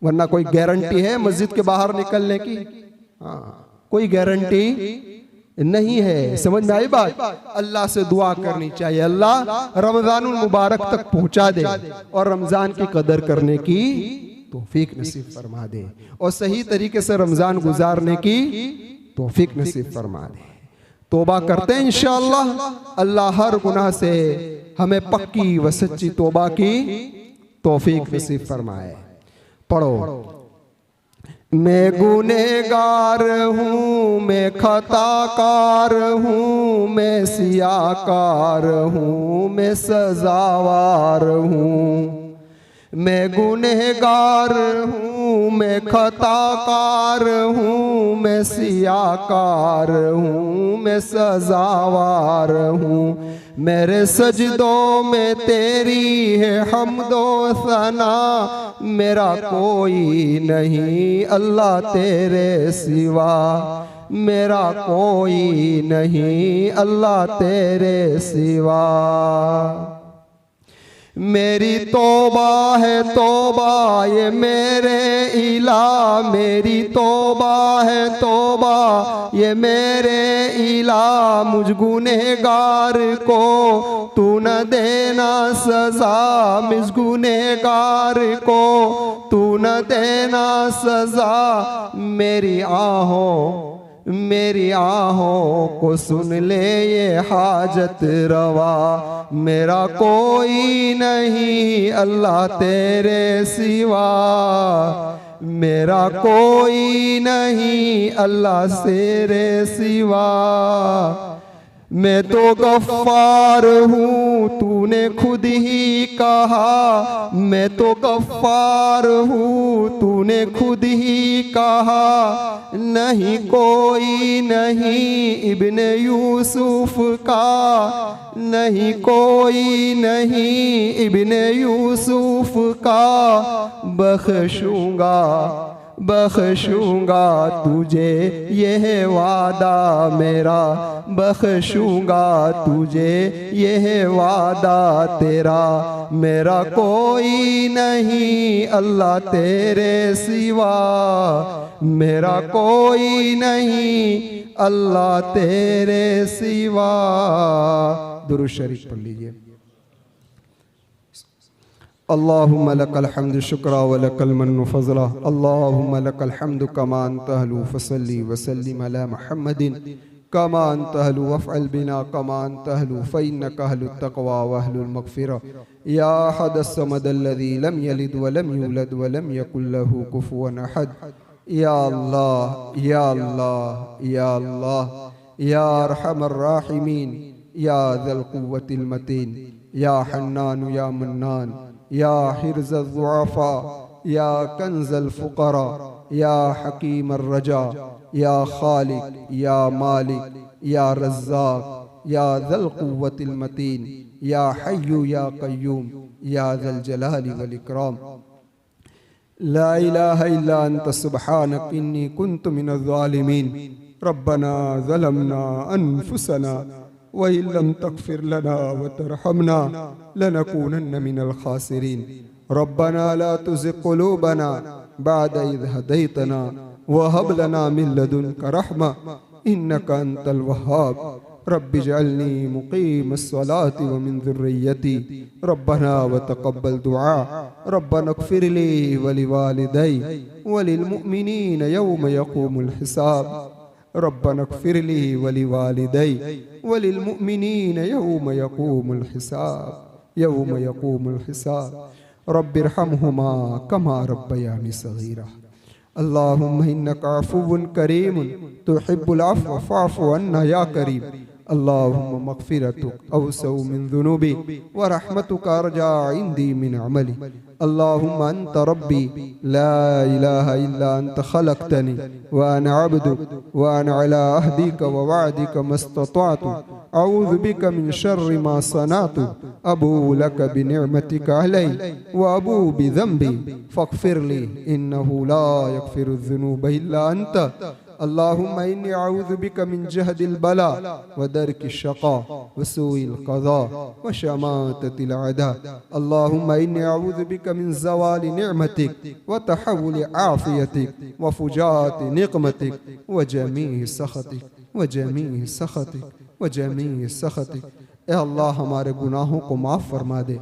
वरना कोई गारंटी है मस्जिद के बाहर निकलने की? हाँ, कोई गारंटी नहीं है। समझ में आई बात? अल्लाह से दुआ करनी चाहिए अल्लाह रमजानुल मुबारक तक पहुंचा दे और रमजान की कदर करने की तौफीक नसीब फरमा दे और सही तरीके से रमजान गुजारने की तौफीक नसीब फरमा दे। तौबा करते हैं इंशाअल्लाह। अल्लाह हर गुनाह से हमें पक्की व सच्ची तौबा की तौफीक नसीब फरमाए। पढ़ो। मैं गुनहगार हूँ, मैं खताकार हूँ, मैं सियाकार हूँ, मैं सजावार हूँ। मैं गुनहगार हूँ, मैं खताकार हूँ, मैं सियाकार हूँ, मैं सजावार हूँ। मेरे सजदों में तेरी है हम्दो सना, मेरा कोई नहीं अल्लाह तेरे सिवा, मेरा कोई नहीं अल्लाह तेरे सिवा। मेरी तौबा है तौबा ये मेरे इला, मेरी तौबा है तौबा ये मेरे इला, मुझ गुनहगार को तू न देना सजा, मुझ गुनहगार को तू न देना सजा। मेरी आहों को सुन ले ये हाजत रवा, मेरा कोई नहीं अल्लाह तेरे सिवा, मेरा कोई नहीं अल्लाह तेरे सिवा। मैं तो गफ्फार हूँ तूने खुद ही कहा, मैं तो गफ्फार हूँ तूने खुद ही कहा। नहीं कोई नहीं इब्ने यूसुफ का, नहीं कोई नहीं इब्ने यूसुफ का। बख्शूंगा तुझे यह वादा मेरा, बख्शूंगा तुझे यह वादा तेरा। मेरा कोई नहीं अल्लाह तेरे सिवा, मेरा कोई नहीं अल्लाह तेरे सिवा। दुरूद शरीफ पढ़ लीजिए। अल्लाहुम्मा लकल हम्दु शुक्रा व लकल मन्नु फज़ला, अल्लाहुम्मा लकल हम्दु कमा अंता अहलु फसल्ली व सल्लिम अला मुहम्मदिन कमा अंता अहलु वफ़अल बिना कमा अंता अहलु फ़इन्नका अहलुत तक़वा व अहलुल मग़फ़िरा। या अहदस समद अल्लज़ी लम यलिद व लम यूलद व लम यकुल लहू कुफ़ुवन अहद। या अल्लाह या अल्लाह या अल्लाह या अरहमर राहिमीन या ज़ल क़ुव्वतिल मतीन या हन्नान या मन्नान या हिर्ज़ ज़ुआफ़ा या कंज़ल फ़ुक़रा या हकीम अर्रजा या खालिक या मालिक या रज़्ज़ाक़ या ज़ल क़ुव्वतिल मतीन या हय्यु या क़य्यूम या ज़ल जलाली वल इकराम। ला इलाहा इल्ला अंत सुब्हानक इन्नी कुन्तु मिनज़ ज़ालिमीन। रब्बना ज़लमना अनफुसना व इन लम तग़फ़िर लना व तरहमना लनकूनन्न मिनल ख़ासिरीन। रब्बना ला तुज़िग़ क़ुलूबना बअद इज़ हदैतना व हब लना मिन लदुनका रहमा इन्नका अंतल वह्हाब। रब्बि जअलनी मुक़ीमस्सलाति व मिन ज़ुर्रिय्यती रब्बना व तक़ब्बल दुआ। रब्बना इग़फ़िर ली व लिवालिदै व लिलमुअ्मिनीन यौम यक़ूमुल हिसाब। रब्बना इग़फ़िर ली व लिवालिदै व लिलमुअ्मिनीन यौम यक़ूमुल हिसाब। रब्बिरहमहुमा कमा रब्बयानी सग़ीरा। अल्लाहुम्मा इन्नका अफ़ुव्वुन करीमुन तुहिब्बुल अफ़्व फ़अफ़ु अन्ना या करीम। अल्लाहुम्मा मग़फ़िरतुक अवसअ मिन ज़ुनूबी व रहमतुका अर्जा इंदी मिन अमली। अल्लाहुम्मा अंत रब्बी ला इलाहा इल्ला अंत खलक़तनी व अना अब्दुक व अना अला अहदिका व वअदिका मस्ततअतु अऊज़ु बिका मिन शर्रि मा सनअतु अबूउ लका बिनिअमतिका अलैया व अबूउ बिज़ंबी फ़ग़फ़िर ली इन्नहु ला यग़फ़िरुज़्ज़ुनूब इल्ला अंत। अल्लाहुम्मा इन्नी अऊज़ु बिका मिन जहदिल बला व दरकिश शक़ा व सूइल क़ज़ा व शमाततिल अदा। अल्लाहुम्मा इन्नी अऊज़ु बिका मिन ज़वालि निअमतिक व तहव्वुलि आफ़ियतिक व फ़ुजाअति निक़मतिक व जमीइ सख़तिक व जमीइ सख़तिक व जमीइ सख़तिक। ए अल्लाह हमारे गुनाहों को माफ़ फरमा दे,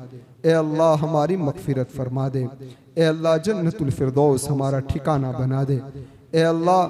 ए अल्लाह हमारी मग़फ़िरत फरमा दे, ए अल्लाह जन्नतुल फ़िरदौस हमारा ठिकाना बना दे। ए अल्लाह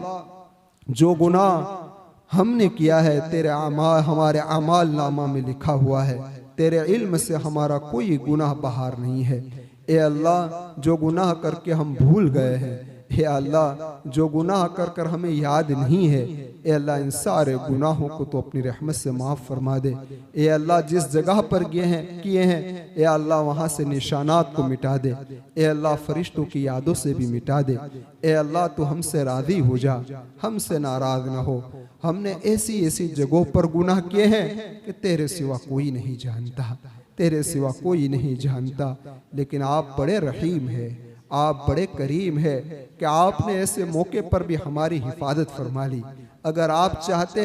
जो गुनाह हमने किया है, तेरे अमाल हमारे अमाल नामा में लिखा हुआ है। तेरे इल्म से हमारा कोई गुनाह बाहर नहीं है। ए अल्लाह, जो गुनाह करके हम भूल गए हैं, हे अल्लाह जो गुनाह कर कर हमें याद नहीं है, ए अल्लाह इन सारे गुनाहों को तो अपनी रहमत से माफ़ फरमा दे। ए अल्लाह जिस जगह पर किए हैं ए अल्लाह वहाँ से निशानात को मिटा दे। ए अल्लाह फरिश्तों की यादों से भी मिटा दे। ए अल्लाह तू हमसे राज़ी हो जा, हमसे नाराज़ ना हो। हमने ऐसी ऐसी जगहों पर गुनाह किए हैं कि तेरे सिवा कोई नहीं जानता, तेरे सिवा कोई नहीं जानता। लेकिन आप बड़े रहीम है, आप बड़े करीम है कि आपने ऐसे मौके पर भी हमारी हिफाजत फरमा ली। अगर आप चाहते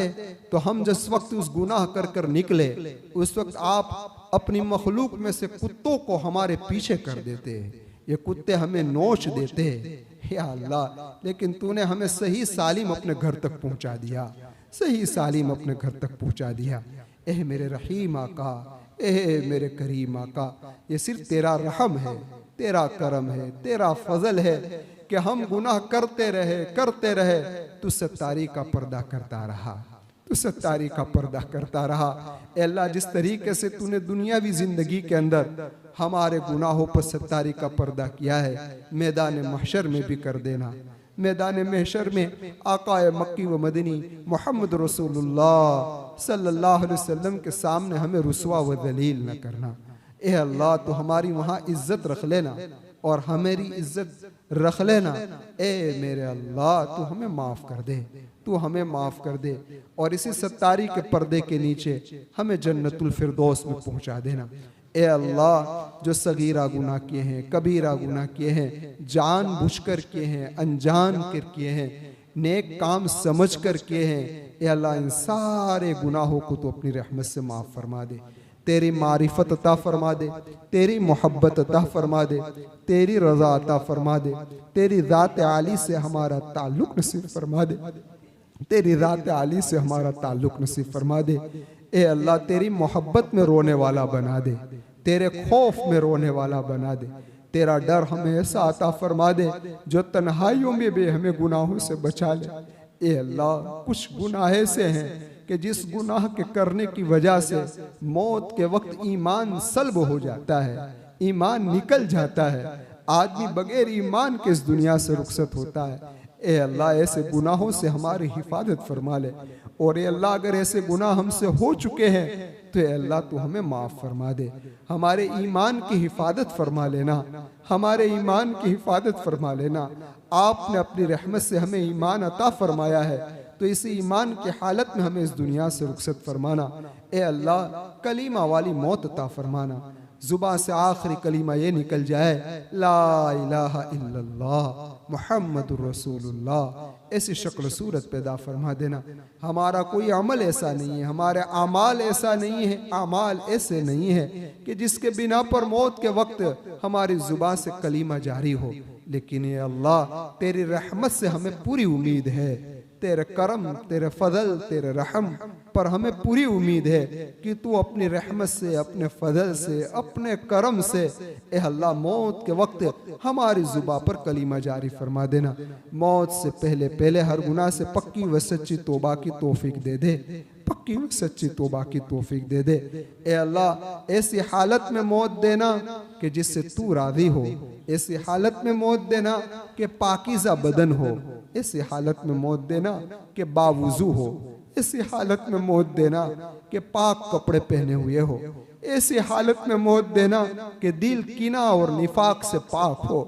तो हम जिस वक्त उस गुनाह कर कर निकले, उस वक्त आप अपनी मखलूक में से कुत्तों को हमारे पीछे कर देते। ये कुत्ते हमें नोच देते हे अल्लाह, लेकिन तूने हमें सही सालिम अपने घर तक पहुंचा दिया, सही सालिम अपने घर तक पहुंचा दिया। एह मेरे रहीम आका, एह मेरे करीम आका, ये सिर्फ तेरा रहम है, तेरा करम है, तेरा फजल है कि हम गुनाह करते रहे, तू सत्तारी का पर्दा करता रहा, तू सत्तारी का पर्दा करता रहा। अल्लाह जिस तरीके से तूने दुनियावी जिंदगी के अंदर हमारे गुनाहों पर सत्तारी का पर्दा किया है, मैदान महशर में भी कर देना। मैदान महशर में आकाए मक्की व मदनी मोहम्मद रसूलुल्लाह सल्लल्लाहु अलैहि वसल्लम के सामने हमें रुसवा व दलील न करना। ए अल्लाह तो हमारी वहाँ इज्जत रख लेना और हमारी इज्जत रख लेना। ए मेरे अल्लाह तू हमें माफ़ कर दे, तू हमें माफ़ कर दे और इसी सत्तारी के पर्दे के नीचे हमें जन्नतुल फिरदौस में पहुँचा देना। ए अल्लाह जो सगीरा गुनाह किए हैं, कबीरा गुनाह किए हैं, जानबूझकर किए हैं, अनजान कर किए हैं, नेक काम समझ कर किए हैं, ए अल्लाह इन सारे गुनाहों को तो अपनी रहमत से माफ़ फरमा दे। तेरी मारिफत अता फरमा दे, तेरी मोहब्बत अता फरमा दे, तेरी रज़ा अता फरमा दे, तेरी ज़ात आली से हमारा ताल्लुक़ नसीब फरमा दे, तेरी ज़ात आली से हमारा ताल्लुक़ नसीब फरमा दे। ए अल्लाह तेरी मोहब्बत में रोने वाला बना दे, तेरे खौफ में रोने वाला बना दे, तेरा डर हमें ऐसा अता फरमा दे जो तन्हाइयों में भी हमें गुनाहों से बचा ले। ए अल्लाह कुछ गुनाह ऐसे हैं कि जिस गुनाह के करने की वजह से मौत के वक्त ईमान सल्ब हो जाता है, ईमान निकल जाता है, आदमी बगैर ईमान के इस दुनिया से रुखसत होता है। ए अल्लाह ऐसे गुनाहों से हमारी हिफाजत फरमा ले और ए अल्लाह अगर ऐसे गुनाह हमसे हो चुके हैं तो ए अल्लाह तू हमें माफ़ फरमा दे, हमारे ईमान की हिफाजत फरमा लेना, हमारे ईमान की हिफाजत फरमा लेना। आपने अपनी रहमत से हमें ईमान अता फरमाया है तो इस ईमान की हालत में हमें इस दुनिया से रुखसत फरमाना। ए अल्लाह कलीमा वाली मौत अता फरमाना, जुबान से आखिरी कलीमा ये निकल जाए ला इलाहा इल्लल्लाह मुहम्मदुर रसूलुल्लाह। ऐसी शक्ल सूरत पैदा फरमा देना। हमारा कोई अमल ऐसा नहीं है, हमारे अमाल ऐसा नहीं है, अमाल ऐसे नहीं है कि जिसके बिना पर मौत के वक्त हमारी जुबान से कलीमा जारी हो। लेकिन ये अल्लाह तेरी रहमत से हमें पूरी उम्मीद है, तेरे करम, तेरे फजल, तेरे रहम पर हमें पूरी उम्मीद है कि तू अपनी रहमत से, अपने फजल से, अपने करम से ए अल्लाह मौत के वक्त हमारी जुबान पर कलीमा जारी फरमा देना। मौत से पहले पहले हर गुनाह से पक्की व सच्ची तौबा की तौफीक दे दे, पक्की व सच्ची तौबा की तौफीक दे दे। ए अल्लाह ऐसी हालत में मौत देना कि जिससे तू राज़ी हो, ऐसी हालत में मौत देना कि पाकीज़ा बदन हो, ऐसी हालत में मौत देना कि बावुज़ू हो, ऐसी हालत में मौत देना कि पाक कपड़े पहने हुए हो, ऐसी हालत में मौत देना कि दिल कीना और निफाक से पाक हो,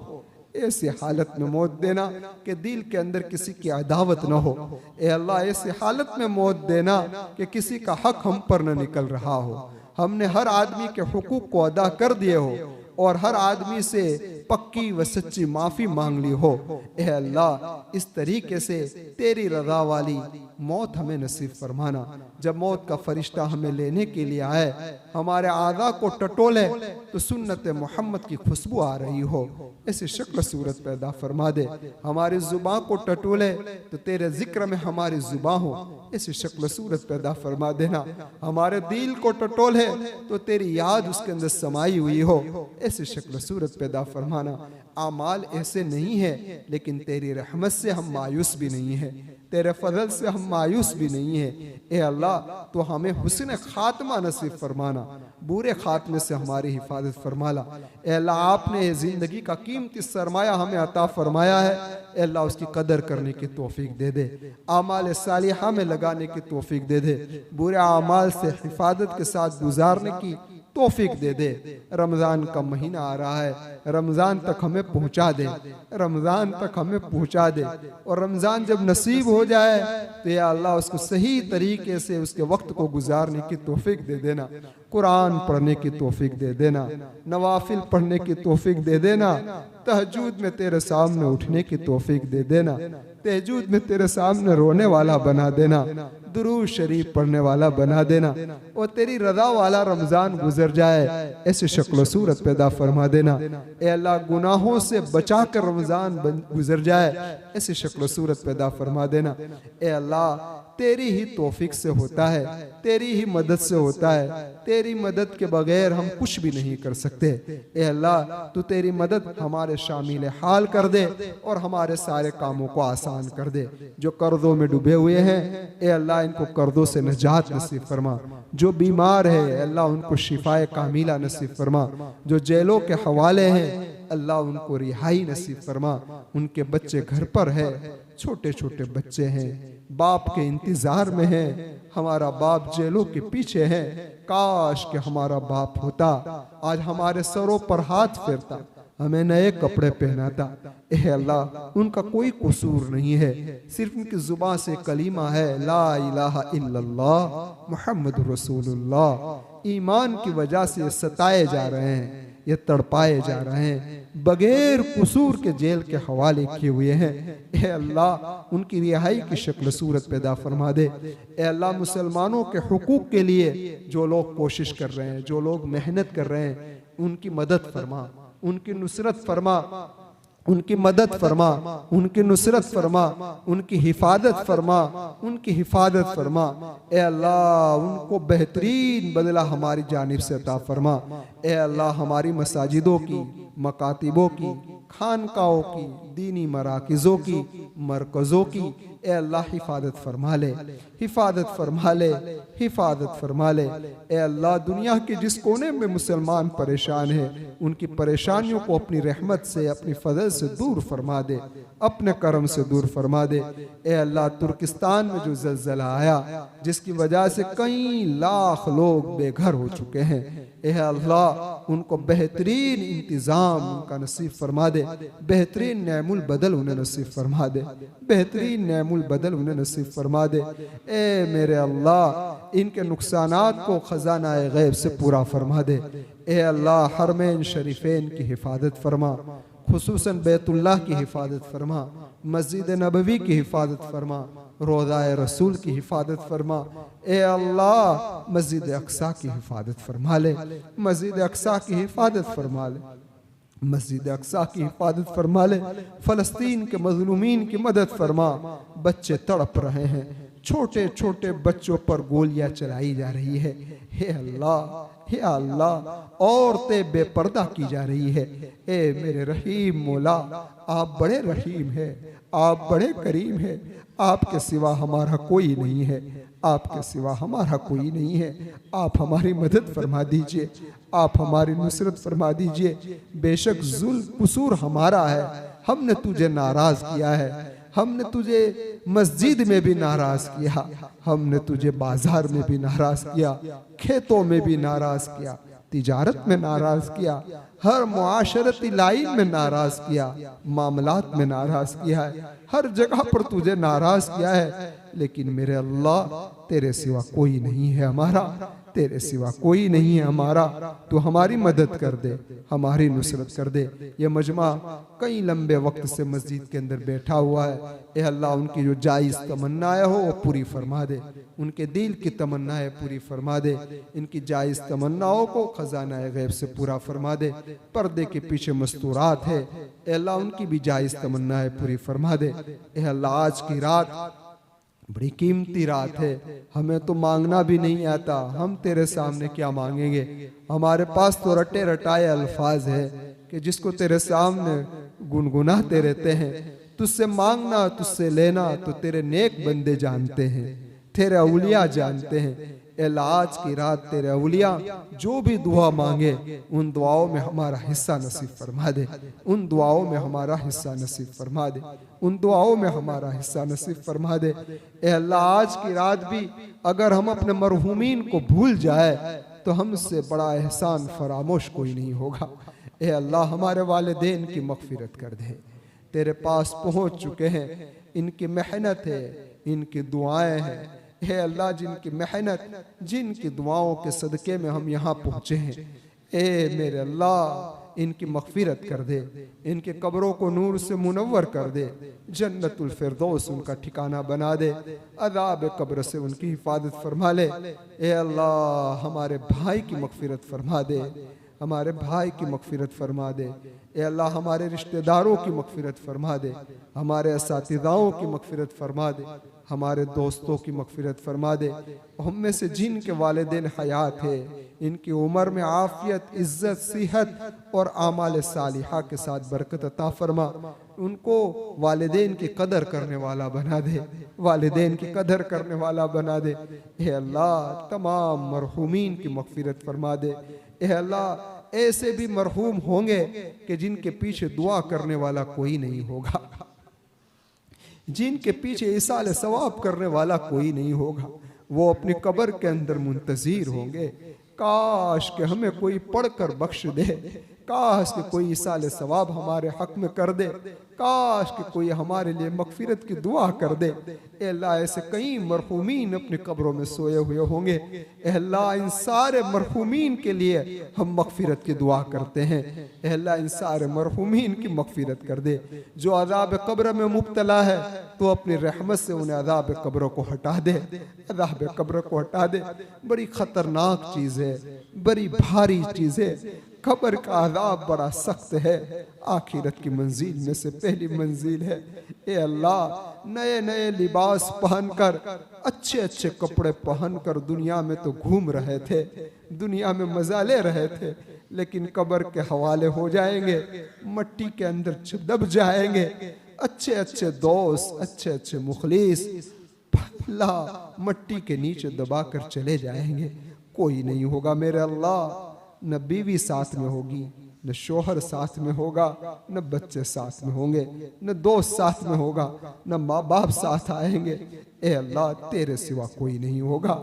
ऐसी हालत में मौत देना कि दिल के अंदर किसी की अदावत न हो। ए अल्लाह ऐसी हालत में मौत देना कि किसी का हक हम पर न निकल रहा हो, हमने हर आदमी के हुकूक को अदा कर दिए हो और हर आदमी से पक्की व सच्ची माफ़ी मांग ली हो। ए अल्लाह इस तरीके से तेरी रज़ा वाली मौत हमें नसीब फरमाना। जब मौत का फरिश्ता हमें लेने के लिए आए, हमारे आज़ा को टटोले तो सुन्नत मोहम्मद की खुशबू आ रही हो, ऐसी शक्ल सूरत पैदा फरमा दे। हमारी ज़ुबान को टटोले तो तेरे जिक्र में हमारी ज़ुबान हो, ऐसी शक्ल सूरत पैदा फरमा देना। हमारे दिल को टटोले तो तेरी याद उसके अंदर समाई हुई हो, ऐसी शक्ल सूरत पैदा फरमाना। आमाल ऐसे नहीं है लेकिन तेरी रहमत से हम मायूस भी नहीं है, तेरे फजल से हम मायूस भी नहीं है। ए अल्लाह तो हमें हुस्न खात्मा नसीब फरमाना, बुरे खात्मे से हमारी हिफाजत फरमाला। ए अल्लाह आपने ये ज़िंदगी का कीमती सरमाया हमें अता फरमाया है, ए अल्लाह उसकी कदर करने की तौफीक दे दे, आमाल सालिहा में लगाने की तौफीक दे दे, बुरे आमाल से हिफाजत के साथ गुजारने की तौफीक दे दे। रमज़ान का महीना आ रहा है, रमज़ान तक हमें पहुंचा दे, रमज़ान तक हमें पहुंचा दे। और रमज़ान जब नसीब हो जाए तो या अल्लाह उसको सही तरीके से उसके वक्त को गुजारने की तौफीक दे देना, कुरान पढ़ने की तौफीक दे देना, नवाफिल पढ़ने की तौफीक दे देना, तहज्जुद में तेरे सामने उठने की तौफीक दे देना, तहज्जुद में तेरे सामने रोने वाला बना देना, दुरूद शरीफ पढ़ने वाला बना देना, और तेरी रज़ा वाला रमज़ान गुजर जाए ऐसे शक्ल सूरत पैदा फरमा देना। ए अल्लाह गुनाहों से बचा कर रमज़ान गुजर जाए ऐसे शक्ल सूरत पैदा फरमा देना। ए अल्लाह तेरी ही तौफीक से होता है, तेरी ही मदद से होता है, तेरी मदद के बगैर हम कुछ भी नहीं कर सकते। ए अल्लाह तू तेरी मदद हमारे शामिल हाल कर दे और हमारे सारे कामों को आसान कर दे। जो कर्जों में डूबे हुए हैं ए अल्लाह इनको कर्जों से निजात नसीब फरमा, जो बीमार है अल्लाह उनको शिफाए कामिला नसीब फरमा, जो जेलों के हवाले हैं अल्लाह उनको रिहाई नसीब फरमा, उनके बच्चे घर पर है, छोटे छोटे बच्चे हैं, बाप के इंतजार में हैं, हमारा बाप जेलों के पीछे है, काश के हमारा बाप होता, आज हमारे सरों पर हाथ फेरता, हमें नए कपड़े पहनाता। ए अल्लाह उनका कोई कसूर नहीं है, सिर्फ उनकी जुबान से कलीमा है ला इलाहा इल्लल्लाह मुहम्मदुर रसूलुल्लाह। ईमान की वजह से सताए जा रहे हैं, ये तड़पाए जा रहे हैं, बगैर कसूर के जेल के हवाले किए हुए हैं। ए अल्लाह उनकी रिहाई की शक्ल सूरत पैदा फरमा दे। ए अल्लाह मुसलमानों के हुकूक के लिए जो लोग कोशिश कर रहे हैं, जो लोग मेहनत कर रहे हैं, उनकी मदद फरमा, उनकी नुसरत फरमा, उनकी मदद फरमा, उनकी नुसरत फरमा, उनकी हिफाजत फरमा, उनकी हिफाजत फरमा। ए अल्लाह उनको बेहतरीन बदला हमारी जानिब से अता फरमा। ए अल्लाह हमारी मसाजिदों की, मकातिबों की, खानकाओं की, दीनी मराकिज़ों की, मरकज़ों की ए अल्लाह हिफाजत फरमा ले, हिफाजत फरमा ले, हिफाजत फरमा ले। ए अल्लाह दुनिया के जिस कोने में मुसलमान परेशान है उनकी परेशानियों को अपनी रहमत से, अपनी फजल से दूर फरमा दे, अपने करम से दूर फरमा दे। ए अल्लाह तुर्किस्तान में जो ज़लज़ला आया जिसकी वजह से कई लाख लोग बेघर हो चुके हैं, ए अल्लाह उनको बेहतरीन इंतज़ाम उनका नसीब फरमा दे, बेहतरीन नेमुल बदल उन्हें नसीब फरमा दे, बेहतरीन नेमुल बदल उन्हें नसीब फरमा दे। ए मेरे अल्लाह इनके नुकसानात को खजाना गैब से पूरा फरमा दे। ए अल्लाह हरमैन शरीफैन की हिफाजत फरमा, खुसूसन बैतुल्लाह की हिफाजत फरमा, मस्जिद नबवी की हिफाजत फरमा, रोज़ाए रसूल की हिफाजत फरमा। ए अल्लाह मस्जिद अक्सा की हिफाजत फरमा ले, मस्जिद अक्सा की हिफाजत फरमा ले, मस्जिद अक्सा की हिफाजत फरमा ले। फ़लस्तीन के मज़लूमीन की मदद फरमा, बच्चे तड़प रहे हैं, छोटे छोटे बच्चों पर गोलियां चलाई जा रही है। हे अल्लाह, हे अल्लाह औरतें बेपर्दा की जा रही है। ए मेरे रहीम मौला आप बड़े रहीम हैं, आप बड़े करीम हैं, आपके सिवा हमारा कोई नहीं है, आपके सिवा हमारा कोई नहीं है। आप हमारी मदद फरमा दीजिए, आप हमारी नुसरत फरमा दीजिए। बेशक जुल्म कसूर हमारा है, हमने तुझे नाराज किया है, हमने तुझे मस्जिद में भी नाराज किया, हमने तुझे बाजार में भी नाराज किया, खेतों में भी नाराज किया, तिजारत में नाराज किया, हर मुआशरती लाइन में नाराज किया, मामलात में नाराज किया है, हर जगह पर तुझे नाराज किया है। लेकिन मेरे अल्लाह तेरे सिवा कोई नहीं है हमारा, तेरे सिवा कोई नहीं है हमारा। तू हमारी मदद कर दे, हमारी नुसरत कर दे। ये मजमा कई लंबे वक्त से मस्जिद के अंदर बैठा हुआ है, ए अल्लाह उनकी जो जायज़ तमन्नाएं हो वो पूरी फरमा दे, उनके दिल की तमन्नाएं पूरी फरमा दे, इनकी जायज़ तमन्नाओं को खजाना गैब से पूरा फरमा दे। पर्दे के पीछे मस्तूरात है, ए अल्लाह उनकी भी जायज़ तमन्नाएं पूरी फरमा दे। ए अल्लाह आज की रात बड़ी कीमती रात है, हमें तो मांगना भी नहीं आता, हम तेरे सामने क्या मांगेंगे। हमारे पास तो रटे रटाए अल्फाज है कि जिसको तेरे सामने गुनगुनाते रहते हैं। तुझसे मांगना तुझसे लेना तो तेरे नेक बंदे जानते हैं, तेरे औलिया जानते हैं। आज की रात तेरे औलिया जो भी दुआ मांगे उन दुआओं में हमारा हिस्सा नसीब फरमा दे, उन दुआओं में हमारा हिस्सा नसीब फरमा दे, उन दुआओं में हमारा हिस्सा नसीब फरमा दे। ए अल्लाह, आज की रात भी अगर हम अपने मरहूमीन को भूल जाए तो हमसे बड़ा एहसान फरामोश कोई नहीं होगा। ए अल्लाह, हमारे वालिदैन की मग़फ़िरत कर दे, तेरे पास पहुँच चुके हैं, इनकी मेहनत है, इनकी दुआएं हैं। हे अल्लाह, जिनकी मेहनत, जिनकी दुआओं के सदक़े में हम यहाँ पहुँचे हैं, ए मेरे अल्लाह इनकी मग़फ़िरत कर दे, इनके कब्रों को नूर से मुनव्वर कर दे, जन्नतुल फिरदौस उनका ठिकाना बना दे, अज़ाब कब्र से उनकी हिफाजत फरमा ले। ए अल्लाह, हमारे भाई की मग़फ़िरत फरमा दे, हमारे भाई की मग़फ़िरत फरमा दे। ए अल्लाह, हमारे रिश्तेदारों की मग़फ़िरत फरमा दे, हमारे असातिज़ाओं की मग़फ़िरत फरमा दे, हमारे दोस्तों की मग़फ़िरत फरमा दे। हम में से जिनके वालिदैन हयात है, इनकी उम्र में आफ़ियत, इज़्ज़त, सेहत और आमाल सालिहा के साथ बरकत अता फरमा। उनको वालिदैन की कदर करने वाला बना दे, वालिदैन की कदर करने वाला बना दे। हे अल्लाह, तमाम मरहूमीन की मग़फ़िरत फरमा दे। हे अल्लाह, ऐसे भी मरहूम होंगे कि जिनके पीछे दुआ करने वाला कोई नहीं होगा, जिनके पीछे इसाल सवाब करने वाला कोई नहीं होगा, वो अपनी कब्र के अंदर मुंतज़िर होंगे। काश के हमें कोई पढ़कर बख्श दे, काश के कोई इसाल सवाब हमारे हक में कर दे, काश के कोई हमारे लिए मग़फ़िरत की दुआ कर दे। ए अल्लाह, ऐसे कई मरहूमीन अपनी कब्रों में सोए हुए होंगे। ए अल्लाह, इन सारे मरहूमीन के लिए हम मग़फ़िरत की दुआ करते हैं। ए अल्लाह, इन सारे मरहूमीन की मग़फ़िरत कर दे। जो अज़ाब कब्र में मुब्तला है तो अपनी रहमत से उन्हें अज़ाब कब्र को हटा दे, अज़ाब कब्र को हटा दे। बड़ी ख़तरनाक चीज़ है, बड़ी भारी चीज़ है। कब्र का अज़ाब बड़ा सख्त है, आखिरत की मंजिल में से पहली मंजिल है। ए अल्लाह, नए नए लिबास पहनकर, अच्छे अच्छे कपड़े पहनकर दुनिया में तो घूम रहे थे, दुनिया में मजा ले रहे थे, लेकिन कब्र के हवाले हो जाएंगे, मट्टी के अंदर दब जाएंगे। अच्छे अच्छे दोस्त, अच्छे अच्छे मुखलिस अल्लाह मट्टी के नीचे दबा कर चले जाएंगे। कोई नहीं होगा मेरे अल्लाह, न बीवी साथ में होगी, न शोहर साथ में होगा, न बच्चे साथ में होंगे, न दोस्त साथ में होगा, न माँ बाप साथ आएंगे। ए अल्लाह, तेरे सिवा कोई नहीं होगा,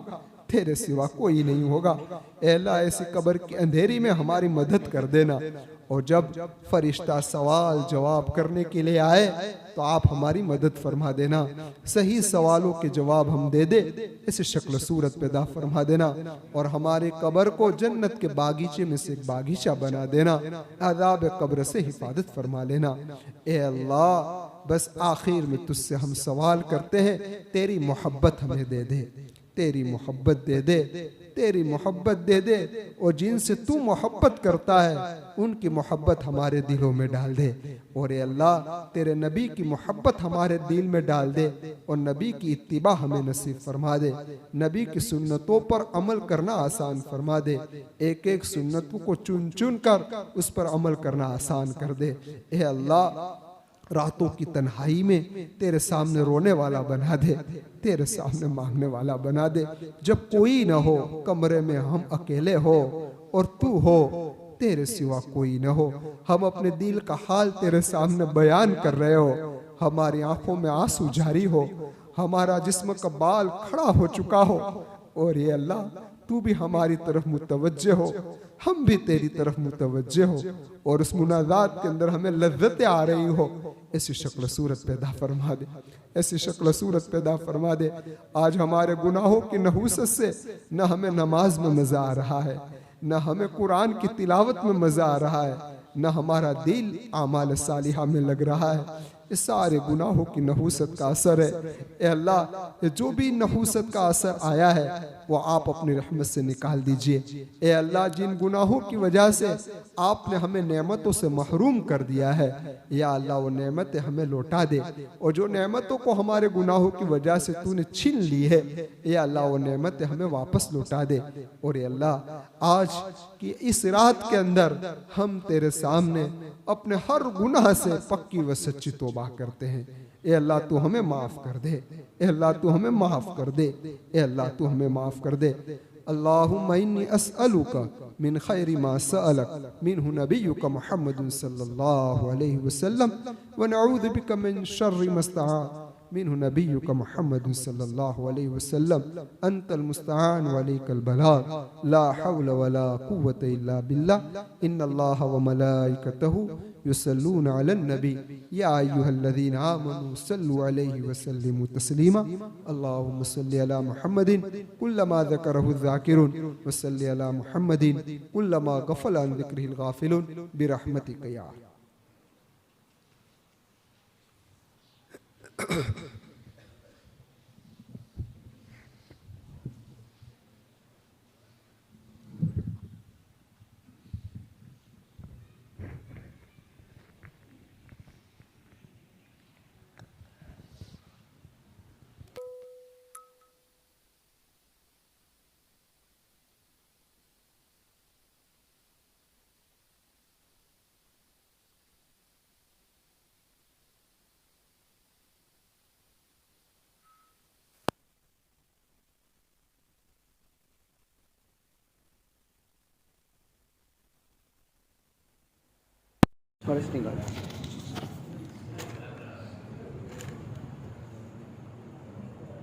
तेरे सिवा कोई नहीं होगा। ए अल्लाह, ऐसी कब्र की अंधेरी में हमारी मदद कर देना, और जब फरिश्ता सवाल जवाब करने के लिए आए तो आप हमारी मदद फरमा देना, सही सवालों के जवाब हम दे दे, इसे शक्ल सूरत पैदा फरमा देना, और हमारे कब्र को जन्नत के बागीचे में से एक बागीचा बना देना, अज़ाब कब्र से हिफाजत फरमा लेना। ए अल्लाह, बस आखिर में तुझसे हम सवाल करते हैं, तेरी मोहब्बत हमें दे दे, तेरी मोहब्बत दे दे, तेरी मोहब्बत दे दे, और जिनसे तू मोहब्बत करता है उनकी मोहब्बत हमारे दिलों में डाल दे। और ए अल्लाह, तेरे नबी की मोहब्बत हमारे दिल में डाल दे, और नबी की इत्तिबा हमें नसीब फरमा दे, नबी की सुन्नतों पर अमल करना आसान फरमा दे, एक एक सुन्नतों को चुन चुन कर उस पर अमल करना आसान कर दे। ए अल्लाह, रातों की तन्हाई में तेरे सामने रोने वाला बना दे, तेरे सामने मांगने वाला बना दे। जब कोई ना हो, कमरे में हम अकेले हो और तू हो, तेरे सिवा कोई ना हो, हम अपने दिल का हाल तेरे सामने बयान कर रहे हो, हमारी आंखों में आंसू जारी हो, हमारा जिस्म का बाल खड़ा हो चुका हो, और ये अल्लाह तू भी हमारी तरफ मुतवज्जे हो, हम भी तेरी तरफ मुतवज्जे हो, और उस मुनाजात के अंदर हमें लज्जतें आ रही हो, ऐसी शक्ल सूरत पैदा फरमा दे, ऐसी शक्ल सूरत पैदा फरमा दे। आज हमारे गुनाहों की नहूसत से न हमें नमाज में मज़ा आ रहा है, न हमें कुरान की तिलावत में मज़ा आ रहा है, न हमारा दिल आमाल सालिहा में लग रहा है। इस सारे गुनाहों की नहूसत का असर है। ए अल्लाह, जो भी नहूसत का असर आया है वो आप अपनी रहमत से निकाल दीजिए। ए अल्लाह, जिन गुनाहों की वजह से आपने हमें नेमतों से महरूम कर दिया है, या अल्लाह वो नेमतें हमें लौटा दे, और जो नेमतों को हमारे गुनाहों की वजह से तूने छीन ली है, या अल्लाह वो नेमतें हमें वापस लौटा दे। और या अल्लाह, आज की इस रात के अंदर हम तेरे सामने अपने हर गुनाह से पक्की व सच्ची तौबा करते हैं। ए अल्लाह, तू हमें माफ़ कर दे। ए अल्लाह, तू हमें माफ़ कर दे। ए अल्लाह, तू हमें माफ़ कर दे। अल्लाहुम्मा इन्नी अस्अलुका मिन खैरि मा सअलक मिन्हु नबियुका मुहम्मदुन सल्लल्लाहु अलैहि वसल्लम व नऊज़ु बिका मिन शर्रि मस्तआन मिन्हु नबियुका मुहम्मदुन सल्लल्लाहु अलैहि वसल्लम अंतल मुस्तआन व अलैकल बलाग ला हौला वला कुव्वता इल्ला बिल्लाह इन्नल्लाहा व मलाइकतहु युसल्लूना अलन नबी या अय्युहल्लज़ीना आमनू सल्लु अलैहि व सल्लिमू तस्लीमा अल्लाहुम्मा सल्लि अला मुहम्मदिन कुल्लमा ज़करहु ज़ाकिरून व सल्लि अला मुहम्मदिन कुल्लमा गफ़ला अन ज़िक्रिहिल गाफ़िलून बिरहमतिका या फर्स्ट निकाला।